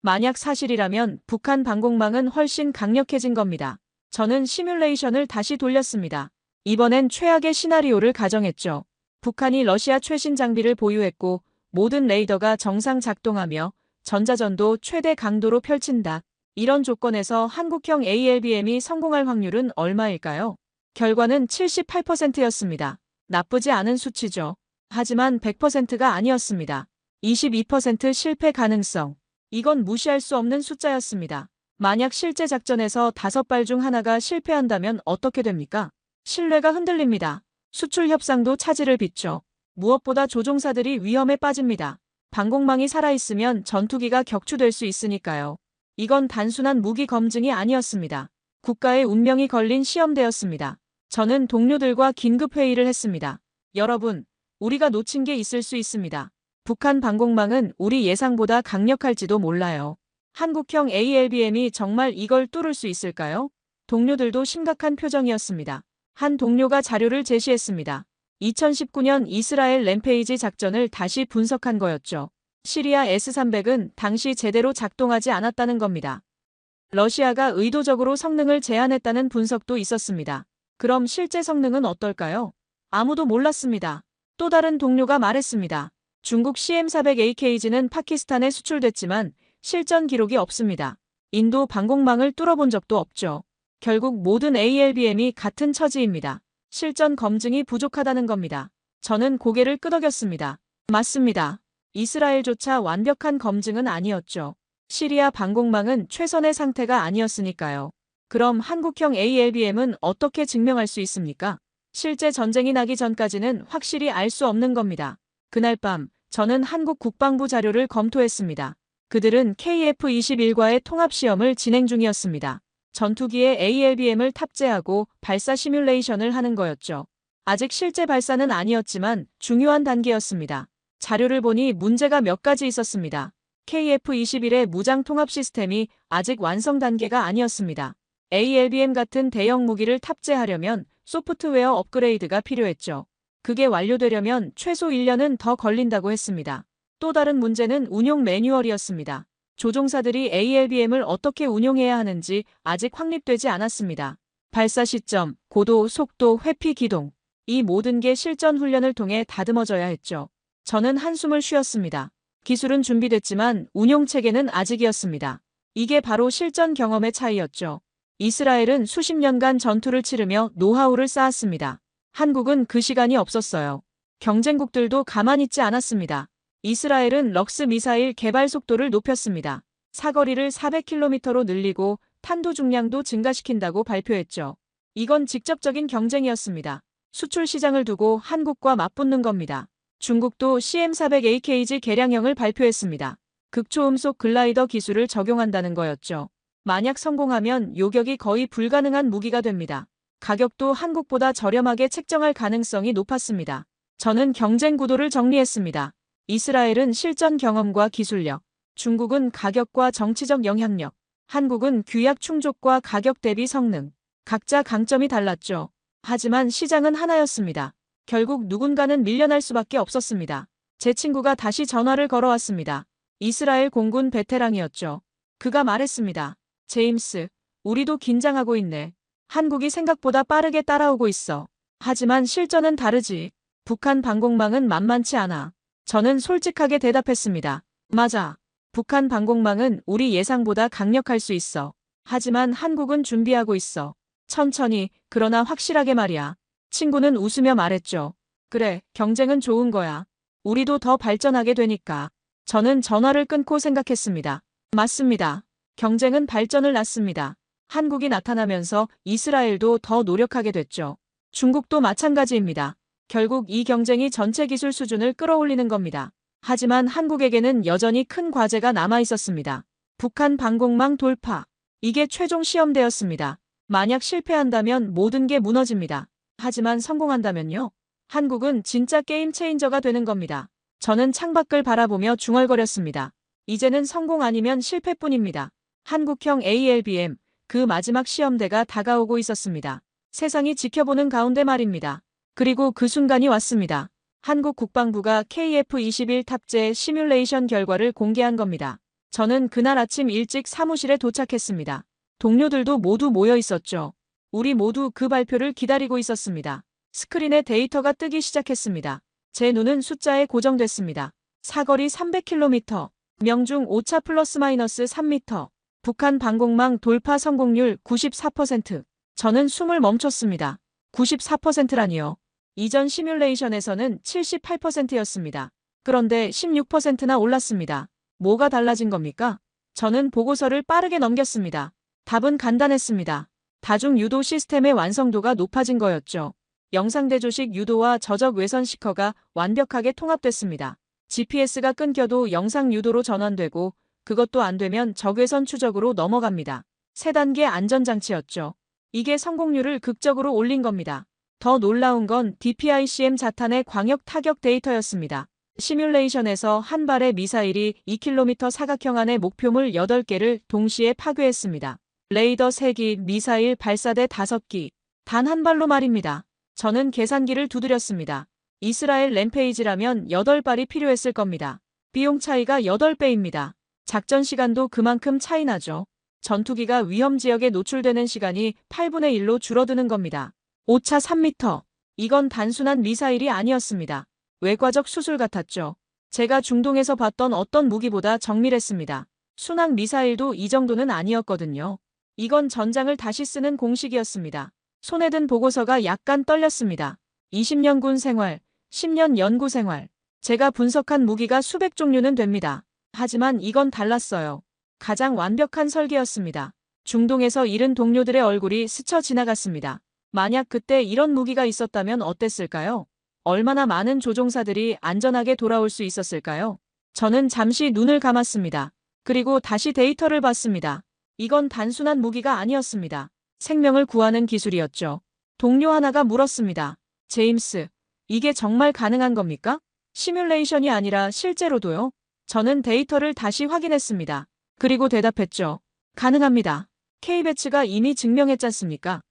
S2: 만약 사실이라면 북한 방공망은 훨씬 강력해진 겁니다. 저는 시뮬레이션을 다시 돌렸습니다. 이번엔 최악의 시나리오를 가정했죠. 북한이 러시아 최신 장비를 보유했고 모든 레이더가 정상 작동하며 전자전도 최대 강도로 펼친다. 이런 조건에서 한국형 ALBM이 성공할 확률은 얼마일까요? 결과는 78%였습니다. 나쁘지 않은 수치죠. 하지만 100%가 아니었습니다. 22% 실패 가능성. 이건 무시할 수 없는 숫자였습니다. 만약 실제 작전에서 5발 중 하나가 실패한다면 어떻게 됩니까? 신뢰가 흔들립니다. 수출 협상도 차질을 빚죠. 무엇보다 조종사들이 위험에 빠집니다. 방공망이 살아있으면 전투기가 격추될 수 있으니까요. 이건 단순한 무기 검증이 아니었습니다. 국가의 운명이 걸린 시험대였습니다. 저는 동료들과 긴급 회의를 했습니다. 여러분, 우리가 놓친 게 있을 수 있습니다. 북한 방공망은 우리 예상보다 강력할지도 몰라요. 한국형 ALBM이 정말 이걸 뚫을 수 있을까요? 동료들도 심각한 표정이었습니다. 한 동료가 자료를 제시했습니다. 2019년 이스라엘 램페이지 작전을 다시 분석한 거였죠. 시리아 S-300은 당시 제대로 작동하지 않았다는 겁니다. 러시아가 의도적으로 성능을 제한했다는 분석도 있었습니다. 그럼 실제 성능은 어떨까요? 아무도 몰랐습니다. 또 다른 동료가 말했습니다. 중국 CM400AKG는 파키스탄에 수출됐지만 실전 기록이 없습니다. 인도 방공망을 뚫어본 적도 없죠. 결국 모든 ALBM이 같은 처지입니다. 실전 검증이 부족하다는 겁니다. 저는 고개를 끄덕였습니다. 맞습니다. 이스라엘조차 완벽한 검증은 아니었죠. 시리아 방공망은 최선의 상태가 아니었으니까요. 그럼 한국형 ALBM은 어떻게 증명할 수 있습니까? 실제 전쟁이 나기 전까지는 확실히 알 수 없는 겁니다. 그날 밤 저는 한국 국방부 자료를 검토했습니다. 그들은 KF-21과의 통합시험을 진행 중이었습니다. 전투기에 ALBM을 탑재하고 발사 시뮬레이션을 하는 거였죠. 아직 실제 발사는 아니었지만 중요한 단계였습니다. 자료를 보니 문제가 몇 가지 있었습니다. KF-21의 무장 통합 시스템이 아직 완성 단계가 아니었습니다. ALBM 같은 대형 무기를 탑재하려면 소프트웨어 업그레이드가 필요했죠. 그게 완료되려면 최소 1년은 더 걸린다고 했습니다. 또 다른 문제는 운용 매뉴얼이었습니다. 조종사들이 ALBM을 어떻게 운용해야 하는지 아직 확립되지 않았습니다. 발사 시점, 고도, 속도, 회피 기동. 이 모든 게 실전 훈련을 통해 다듬어져야 했죠. 저는 한숨을 쉬었습니다. 기술은 준비됐지만 운용 체계는 아직이었습니다. 이게 바로 실전 경험의 차이였죠. 이스라엘은 수십 년간 전투를 치르며 노하우를 쌓았습니다. 한국은 그 시간이 없었어요. 경쟁국들도 가만히 있지 않았습니다. 이스라엘은 럭스 미사일 개발 속도를 높였습니다. 사거리를 400km로 늘리고 탄도 중량도 증가시킨다고 발표했죠. 이건 직접적인 경쟁이었습니다. 수출 시장을 두고 한국과 맞붙는 겁니다. 중국도 CM400AKG 개량형을 발표했습니다. 극초음속 글라이더 기술을 적용한다는 거였죠. 만약 성공하면 요격이 거의 불가능한 무기가 됩니다. 가격도 한국보다 저렴하게 책정할 가능성이 높았습니다. 저는 경쟁 구도를 정리했습니다. 이스라엘은 실전 경험과 기술력, 중국은 가격과 정치적 영향력, 한국은 규약 충족과 가격 대비 성능. 각자 강점이 달랐죠. 하지만 시장은 하나였습니다. 결국 누군가는 밀려날 수밖에 없었습니다. 제 친구가 다시 전화를 걸어왔습니다. 이스라엘 공군 베테랑이었죠. 그가 말했습니다. 제임스, 우리도 긴장하고 있네. 한국이 생각보다 빠르게 따라오고 있어. 하지만 실전은 다르지. 북한 방공망은 만만치 않아. 저는 솔직하게 대답했습니다. 맞아. 북한 방공망은 우리 예상보다 강력할 수 있어. 하지만 한국은 준비하고 있어. 천천히, 그러나 확실하게 말이야. 친구는 웃으며 말했죠. 그래, 경쟁은 좋은 거야. 우리도 더 발전하게 되니까. 저는 전화를 끊고 생각했습니다. 맞습니다. 경쟁은 발전을 낳습니다. 한국이 나타나면서 이스라엘도 더 노력하게 됐죠. 중국도 마찬가지입니다. 결국 이 경쟁이 전체 기술 수준을 끌어올리는 겁니다. 하지만 한국에게는 여전히 큰 과제가 남아 있었습니다. 북한 방공망 돌파. 이게 최종 시험대였습니다. 만약 실패한다면 모든 게 무너집니다. 하지만 성공한다면요? 한국은 진짜 게임 체인저가 되는 겁니다. 저는 창밖을 바라보며 중얼거렸습니다. 이제는 성공 아니면 실패뿐입니다. 한국형 ALBM, 그 마지막 시험대가 다가오고 있었습니다. 세상이 지켜보는 가운데 말입니다. 그리고 그 순간이 왔습니다. 한국 국방부가 KF-21 탑재 시뮬레이션 결과를 공개한 겁니다. 저는 그날 아침 일찍 사무실에 도착했습니다. 동료들도 모두 모여 있었죠. 우리 모두 그 발표를 기다리고 있었습니다. 스크린에 데이터가 뜨기 시작했습니다. 제 눈은 숫자에 고정됐습니다. 사거리 300km, 명중 오차 플러스 마이너스 3m, 북한 방공망 돌파 성공률 94%. 저는 숨을 멈췄습니다. 94%라니요. 이전 시뮬레이션에서는 78%였습니다. 그런데 16%나 올랐습니다. 뭐가 달라진 겁니까? 저는 보고서를 빠르게 넘겼습니다. 답은 간단했습니다. 다중 유도 시스템의 완성도가 높아진 거였죠. 영상대조식 유도와 저적 외선 시커가 완벽하게 통합됐습니다. GPS가 끊겨도 영상 유도로 전환되고 그것도 안 되면 적외선 추적으로 넘어갑니다. 3단계 안전장치였죠. 이게 성공률을 극적으로 올린 겁니다. 더 놀라운 건 DPICM 자탄의 광역 타격 데이터였습니다. 시뮬레이션에서 한 발의 미사일이 2km 사각형 안의 목표물 8개를 동시에 파괴했습니다. 레이더 3기, 미사일 발사대 5기. 단 한 발로 말입니다. 저는 계산기를 두드렸습니다. 이스라엘 램페이지라면 8발이 필요했을 겁니다. 비용 차이가 8배입니다. 작전 시간도 그만큼 차이 나죠. 전투기가 위험 지역에 노출되는 시간이 8분의 1로 줄어드는 겁니다. 오차 3m. 이건 단순한 미사일이 아니었습니다. 외과적 수술 같았죠. 제가 중동에서 봤던 어떤 무기보다 정밀했습니다. 순항 미사일도 이 정도는 아니었거든요. 이건 전장을 다시 쓰는 공식이었습니다. 손에 든 보고서가 약간 떨렸습니다. 20년 군 생활, 10년 연구 생활. 제가 분석한 무기가 수백 종류는 됩니다. 하지만 이건 달랐어요. 가장 완벽한 설계였습니다. 중동에서 잃은 동료들의 얼굴이 스쳐 지나갔습니다. 만약 그때 이런 무기가 있었다면 어땠을까요? 얼마나 많은 조종사들이 안전하게 돌아올 수 있었을까요? 저는 잠시 눈을 감았습니다. 그리고 다시 데이터를 봤습니다. 이건 단순한 무기가 아니었습니다. 생명을 구하는 기술이었죠. 동료 하나가 물었습니다. 제임스, 이게 정말 가능한 겁니까? 시뮬레이션이 아니라 실제로도요? 저는 데이터를 다시 확인했습니다. 그리고 대답했죠. 가능합니다. K배치가 이미 증명했잖습니까?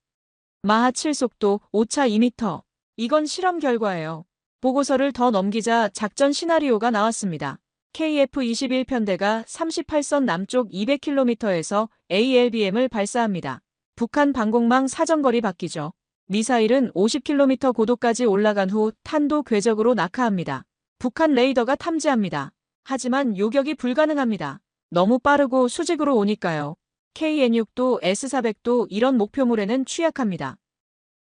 S2: 마하 7속도, 오차 2m. 이건 실험 결과예요. 보고서를 더 넘기자 작전 시나리오가 나왔습니다. KF-21 편대가 38선 남쪽 200km에서 ALBM을 발사합니다. 북한 방공망 사정거리 바뀌죠. 미사일은 50km 고도까지 올라간 후 탄도 궤적으로 낙하합니다. 북한 레이더가 탐지합니다. 하지만 요격이 불가능합니다. 너무 빠르고 수직으로 오니까요. KN-6도 S-400도 이런 목표물에는 취약합니다.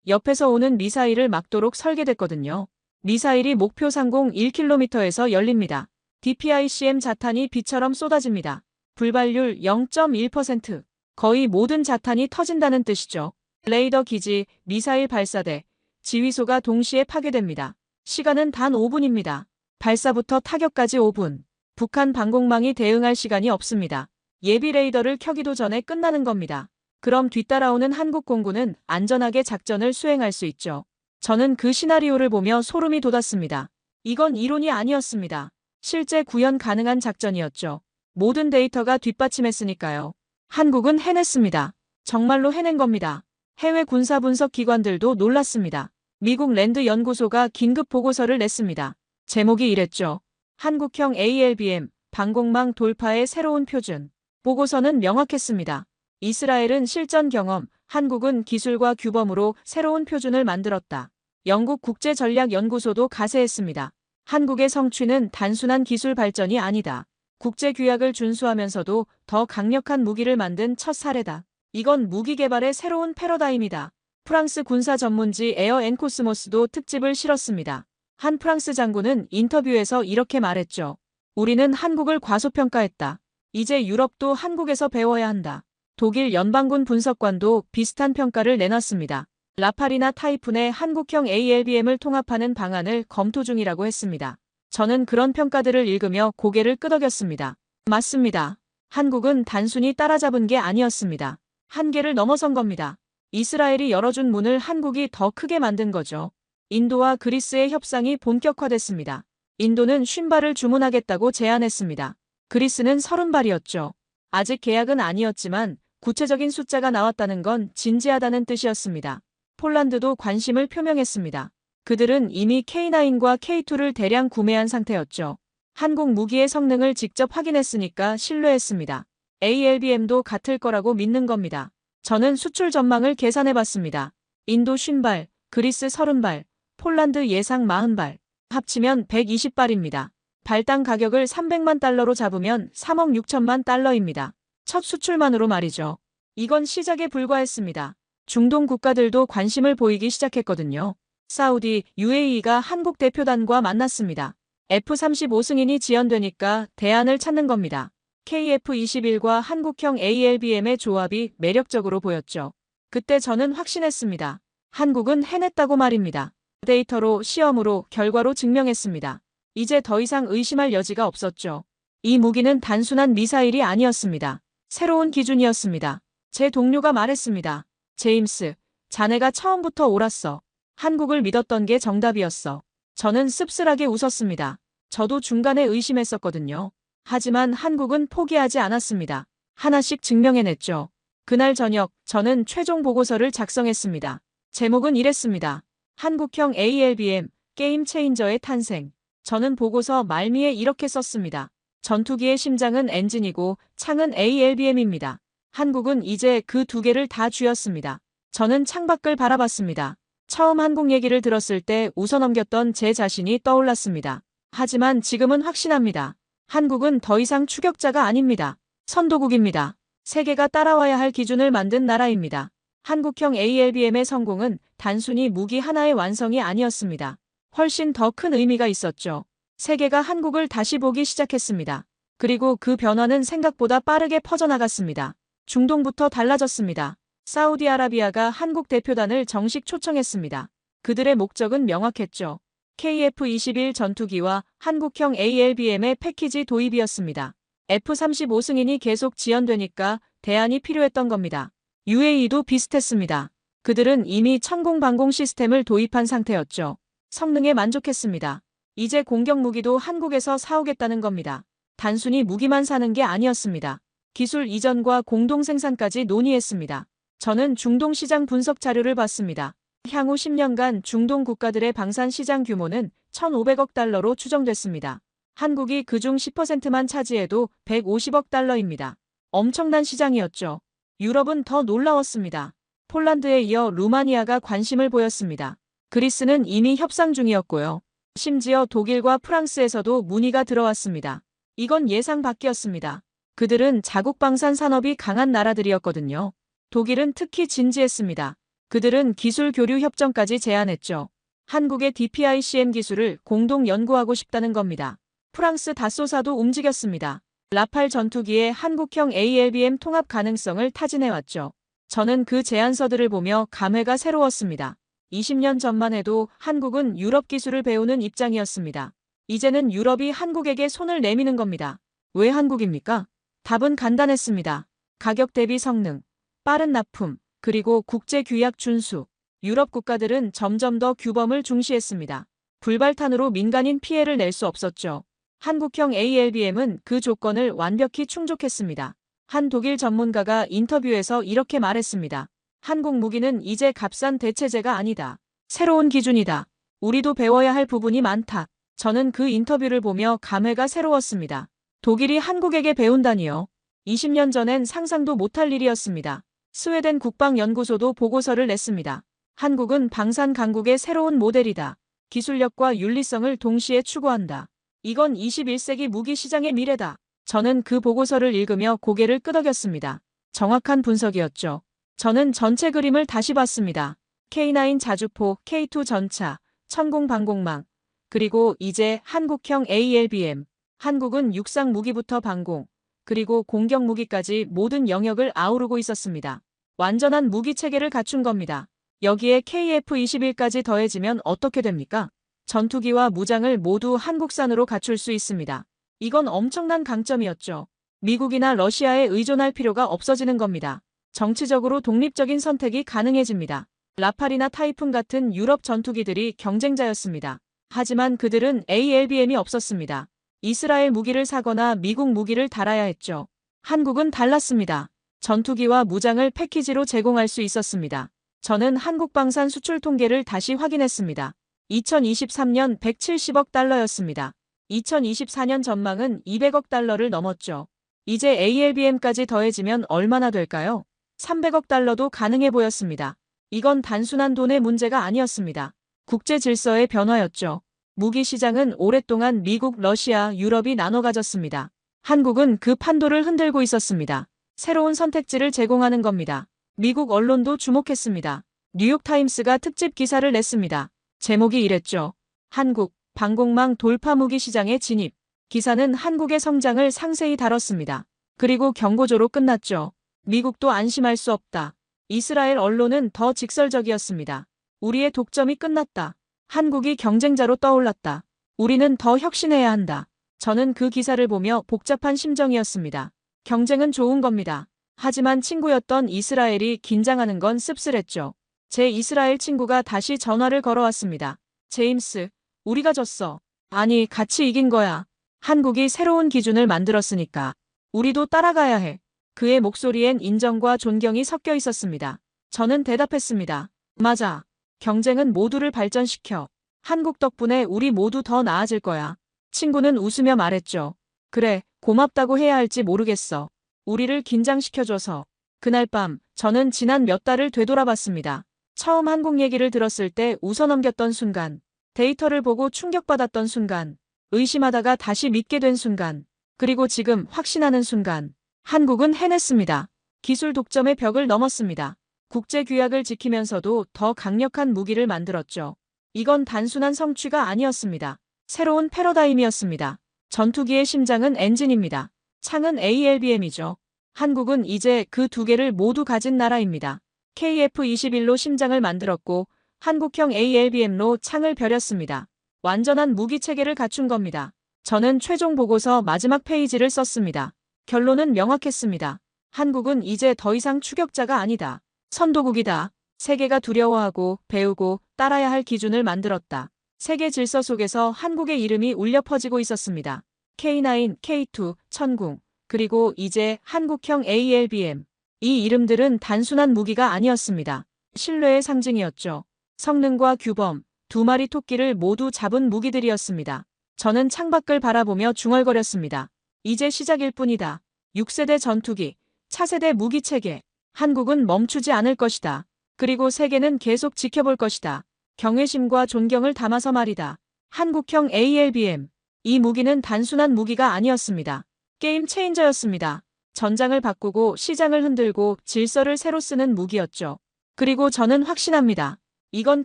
S2: 옆에서 오는 미사일을 막도록 설계됐거든요. 미사일이 목표 상공 1km에서 열립니다. DPICM 자탄이 비처럼 쏟아집니다. 불발률 0.1%. 거의 모든 자탄이 터진다는 뜻이죠. 레이더 기지, 미사일 발사대, 지휘소가 동시에 파괴됩니다. 시간은 단 5분입니다. 발사부터 타격까지 5분. 북한 방공망이 대응할 시간이 없습니다. 예비 레이더를 켜기도 전에 끝나는 겁니다. 그럼 뒤따라오는 한국 공군은 안전하게 작전을 수행할 수 있죠. 저는 그 시나리오를 보며 소름이 돋았습니다. 이건 이론이 아니었습니다. 실제 구현 가능한 작전이었죠. 모든 데이터가 뒷받침했으니까요. 한국은 해냈습니다. 정말로 해낸 겁니다. 해외 군사분석 기관들도 놀랐습니다. 미국 랜드 연구소가 긴급 보고서를 냈습니다. 제목이 이랬죠. 한국형 ALBM, 방공망 돌파의 새로운 표준. 보고서는 명확했습니다. 이스라엘은 실전 경험, 한국은 기술과 규범으로 새로운 표준을 만들었다. 영국 국제전략연구소도 가세했습니다. 한국의 성취는 단순한 기술 발전이 아니다. 국제규약을 준수하면서도 더 강력한 무기를 만든 첫 사례다. 이건 무기 개발의 새로운 패러다임이다. 프랑스 군사 전문지 에어 앤 코스모스도 특집을 실었습니다. 한 프랑스 장군은 인터뷰에서 이렇게 말했죠. 우리는 한국을 과소평가했다. 이제 유럽도 한국에서 배워야 한다. 독일 연방군 분석관도 비슷한 평가를 내놨습니다. 라파리나 타이푼의 한국형 ALBM을 통합하는 방안을 검토 중이라고 했습니다. 저는 그런 평가들을 읽으며 고개를 끄덕였습니다. 맞습니다. 한국은 단순히 따라잡은 게 아니었습니다. 한계를 넘어선 겁니다. 이스라엘이 열어준 문을 한국이 더 크게 만든 거죠. 인도와 그리스의 협상이 본격화됐습니다. 인도는 50발을 주문하겠다고 제안했습니다. 그리스는 30발이었죠. 아직 계약은 아니었지만 구체적인 숫자가 나왔다는 건 진지하다는 뜻이었습니다. 폴란드도 관심을 표명했습니다. 그들은 이미 K9과 K2를 대량 구매한 상태였죠. 한국 무기의 성능을 직접 확인했으니까 신뢰했습니다. ALBM도 같을 거라고 믿는 겁니다. 저는 수출 전망을 계산해봤습니다. 인도 50발, 그리스 30발, 폴란드 예상 40발, 합치면 120발입니다. 발당 가격을 300만 달러로 잡으면 3억 6천만 달러입니다. 첫 수출만으로 말이죠. 이건 시작에 불과했습니다. 중동 국가들도 관심을 보이기 시작했거든요. 사우디, UAE가 한국 대표단과 만났습니다. F-35 승인이 지연되니까 대안을 찾는 겁니다. KF-21과 한국형 ALBM의 조합이 매력적으로 보였죠. 그때 저는 확신했습니다. 한국은 해냈다고 말입니다. 데이터로, 시험으로, 결과로 증명했습니다. 이제 더 이상 의심할 여지가 없었죠. 이 무기는 단순한 미사일이 아니었습니다. 새로운 기준이었습니다. 제 동료가 말했습니다. 제임스, 자네가 처음부터 옳았어. 한국을 믿었던 게 정답이었어. 저는 씁쓸하게 웃었습니다. 저도 중간에 의심했었거든요. 하지만 한국은 포기하지 않았습니다. 하나씩 증명해냈죠. 그날 저녁 저는 최종 보고서를 작성했습니다. 제목은 이랬습니다. 한국형 ALBM, 게임 체인저의 탄생. 저는 보고서 말미에 이렇게 썼습니다. 전투기의 심장은 엔진이고 창은 ALBM입니다. 한국은 이제 그 두 개를 다 쥐었습니다. 저는 창밖을 바라봤습니다. 처음 한국 얘기를 들었을 때 웃어넘겼던 제 자신이 떠올랐습니다. 하지만 지금은 확신합니다. 한국은 더 이상 추격자가 아닙니다. 선도국입니다. 세계가 따라와야 할 기준을 만든 나라입니다. 한국형 ALBM의 성공은 단순히 무기 하나의 완성이 아니었습니다. 훨씬 더 큰 의미가 있었죠. 세계가 한국을 다시 보기 시작했습니다. 그리고 그 변화는 생각보다 빠르게 퍼져나갔습니다. 중동부터 달라졌습니다. 사우디아라비아가 한국 대표단을 정식 초청했습니다. 그들의 목적은 명확했죠. KF-21 전투기와 한국형 ALBM의 패키지 도입이었습니다. F-35 승인이 계속 지연되니까 대안이 필요했던 겁니다. UAE도 비슷했습니다. 그들은 이미 천공 방공 시스템을 도입한 상태였죠. 성능에 만족했습니다. 이제 공격 무기도 한국에서 사오겠다는 겁니다. 단순히 무기만 사는 게 아니었습니다. 기술 이전과 공동 생산까지 논의했습니다. 저는 중동 시장 분석 자료를 봤습니다. 향후 10년간 중동 국가들의 방산 시장 규모는 1,500억 달러로 추정됐습니다. 한국이 그중 10%만 차지해도 150억 달러입니다. 엄청난 시장이었죠. 유럽은 더 놀라웠습니다. 폴란드에 이어 루마니아가 관심을 보였습니다. 그리스는 이미 협상 중이었고요. 심지어 독일과 프랑스에서도 문의가 들어왔습니다. 이건 예상 밖이었습니다. 그들은 자국 방산 산업이 강한 나라들이었거든요. 독일은 특히 진지했습니다. 그들은 기술 교류 협정까지 제안했죠. 한국의 DPICM 기술을 공동 연구하고 싶다는 겁니다. 프랑스 다소사도 움직였습니다. 라팔 전투기의 한국형 ALBM 통합 가능성을 타진해왔죠. 저는 그 제안서들을 보며 감회가 새로웠습니다. 20년 전만 해도 한국은 유럽 기술을 배우는 입장이었습니다. 이제는 유럽이 한국에게 손을 내미는 겁니다. 왜 한국입니까? 답은 간단했습니다. 가격 대비 성능, 빠른 납품, 그리고 국제 규약 준수. 유럽 국가들은 점점 더 규범을 중시했습니다. 불발탄으로 민간인 피해를 낼 수 없었죠. 한국형 ALBM은 그 조건을 완벽히 충족했습니다. 한 독일 전문가가 인터뷰에서 이렇게 말했습니다. 한국 무기는 이제 값싼 대체제가 아니다. 새로운 기준이다. 우리도 배워야 할 부분이 많다. 저는 그 인터뷰를 보며 감회가 새로웠습니다. 독일이 한국에게 배운다니요. 20년 전엔 상상도 못할 일이었습니다. 스웨덴 국방연구소도 보고서를 냈습니다. 한국은 방산 강국의 새로운 모델이다. 기술력과 윤리성을 동시에 추구한다. 이건 21세기 무기 시장의 미래다. 저는 그 보고서를 읽으며 고개를 끄덕였습니다. 정확한 분석이었죠. 저는 전체 그림을 다시 봤습니다. K9 자주포, K2 전차, 천공 방공망, 그리고 이제 한국형 ALBM. 한국은 육상 무기부터 방공, 그리고 공격 무기까지 모든 영역을 아우르고 있었습니다. 완전한 무기 체계를 갖춘 겁니다. 여기에 KF-21까지 더해지면 어떻게 됩니까? 전투기와 무장을 모두 한국산으로 갖출 수 있습니다. 이건 엄청난 강점이었죠. 미국이나 러시아에 의존할 필요가 없어지는 겁니다. 정치적으로 독립적인 선택이 가능해집니다. 라팔이나 타이푼 같은 유럽 전투기들이 경쟁자였습니다. 하지만 그들은 ALBM이 없었습니다. 이스라엘 무기를 사거나 미국 무기를 달아야 했죠. 한국은 달랐습니다. 전투기와 무장을 패키지로 제공할 수 있었습니다. 저는 한국 방산 수출 통계를 다시 확인했습니다. 2023년 170억 달러였습니다. 2024년 전망은 200억 달러를 넘었죠. 이제 ALBM까지 더해지면 얼마나 될까요? 300억 달러도 가능해 보였습니다. 이건 단순한 돈의 문제가 아니었습니다. 국제 질서의 변화였죠. 무기 시장은 오랫동안 미국, 러시아, 유럽이 나눠 가졌습니다. 한국은 그 판도를 흔들고 있었습니다. 새로운 선택지를 제공하는 겁니다. 미국 언론도 주목했습니다. 뉴욕타임스가 특집 기사를 냈습니다. 제목이 이랬죠. 한국, 방공망 돌파 무기 시장에 진입. 기사는 한국의 성장을 상세히 다뤘습니다. 그리고 경고조로 끝났죠. 미국도 안심할 수 없다. 이스라엘 언론은 더 직설적이었습니다. 우리의 독점이 끝났다. 한국이 경쟁자로 떠올랐다. 우리는 더 혁신해야 한다. 저는 그 기사를 보며 복잡한 심정이었습니다. 경쟁은 좋은 겁니다. 하지만 친구였던 이스라엘이 긴장하는 건 씁쓸했죠. 제 이스라엘 친구가 다시 전화를 걸어왔습니다. 제임스, 우리가 졌어. 아니, 같이 이긴 거야. 한국이 새로운 기준을 만들었으니까. 우리도 따라가야 해. 그의 목소리엔 인정과 존경이 섞여 있었습니다. 저는 대답했습니다. 맞아. 경쟁은 모두를 발전시켜. 한국 덕분에 우리 모두 더 나아질 거야. 친구는 웃으며 말했죠. 그래, 고맙다고 해야 할지 모르겠어. 우리를 긴장시켜줘서. 그날 밤, 저는 지난 몇 달을 되돌아봤습니다. 처음 한국 얘기를 들었을 때 웃어넘겼던 순간, 데이터를 보고 충격받았던 순간, 의심하다가 다시 믿게 된 순간, 그리고 지금 확신하는 순간, 한국은 해냈습니다. 기술 독점의 벽을 넘었습니다. 국제 규약을 지키면서도 더 강력한 무기를 만들었죠. 이건 단순한 성취가 아니었습니다. 새로운 패러다임이었습니다. 전투기의 심장은 엔진입니다. 창은 ALBM이죠. 한국은 이제 그 두 개를 모두 가진 나라입니다. KF-21로 심장을 만들었고 한국형 ALBM로 창을 벼렸습니다. 완전한 무기 체계를 갖춘 겁니다. 저는 최종 보고서 마지막 페이지를 썼습니다. 결론은 명확했습니다. 한국은 이제 더 이상 추격자가 아니다. 선도국이다. 세계가 두려워하고 배우고 따라야 할 기준을 만들었다. 세계 질서 속에서 한국의 이름이 울려 퍼지고 있었습니다. K9, K2, 천궁, 그리고 이제 한국형 ALBM. 이 이름들은 단순한 무기가 아니었습니다. 신뢰의 상징이었죠. 성능과 규범, 두 마리 토끼를 모두 잡은 무기들이었습니다. 저는 창밖을 바라보며 중얼거렸습니다. 이제 시작일 뿐이다. 6세대 전투기, 차세대 무기 체계. 한국은 멈추지 않을 것이다. 그리고 세계는 계속 지켜볼 것이다. 경외심과 존경을 담아서 말이다. 한국형 ALBM. 이 무기는 단순한 무기가 아니었습니다. 게임 체인저였습니다. 전장을 바꾸고 시장을 흔들고 질서를 새로 쓰는 무기였죠. 그리고 저는 확신합니다. 이건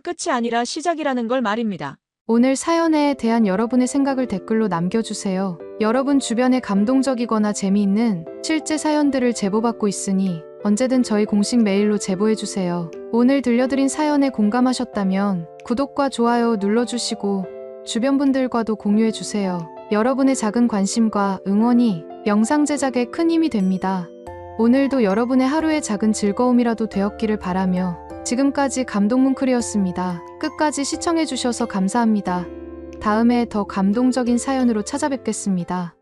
S2: 끝이 아니라 시작이라는 걸 말입니다.
S3: 오늘 사연에 대한 여러분의 생각을 댓글로 남겨주세요. 여러분 주변에 감동적이거나 재미있는 실제 사연들을 제보받고 있으니 언제든 저희 공식 메일로 제보해주세요. 오늘 들려드린 사연에 공감하셨다면 구독과 좋아요 눌러주시고 주변 분들과도 공유해주세요. 여러분의 작은 관심과 응원이 영상 제작에 큰 힘이 됩니다. 오늘도 여러분의 하루의 작은 즐거움이라도 되었기를 바라며 지금까지 감동뭉클이었습니다. 끝까지 시청해주셔서 감사합니다. 다음에 더 감동적인 사연으로 찾아뵙겠습니다.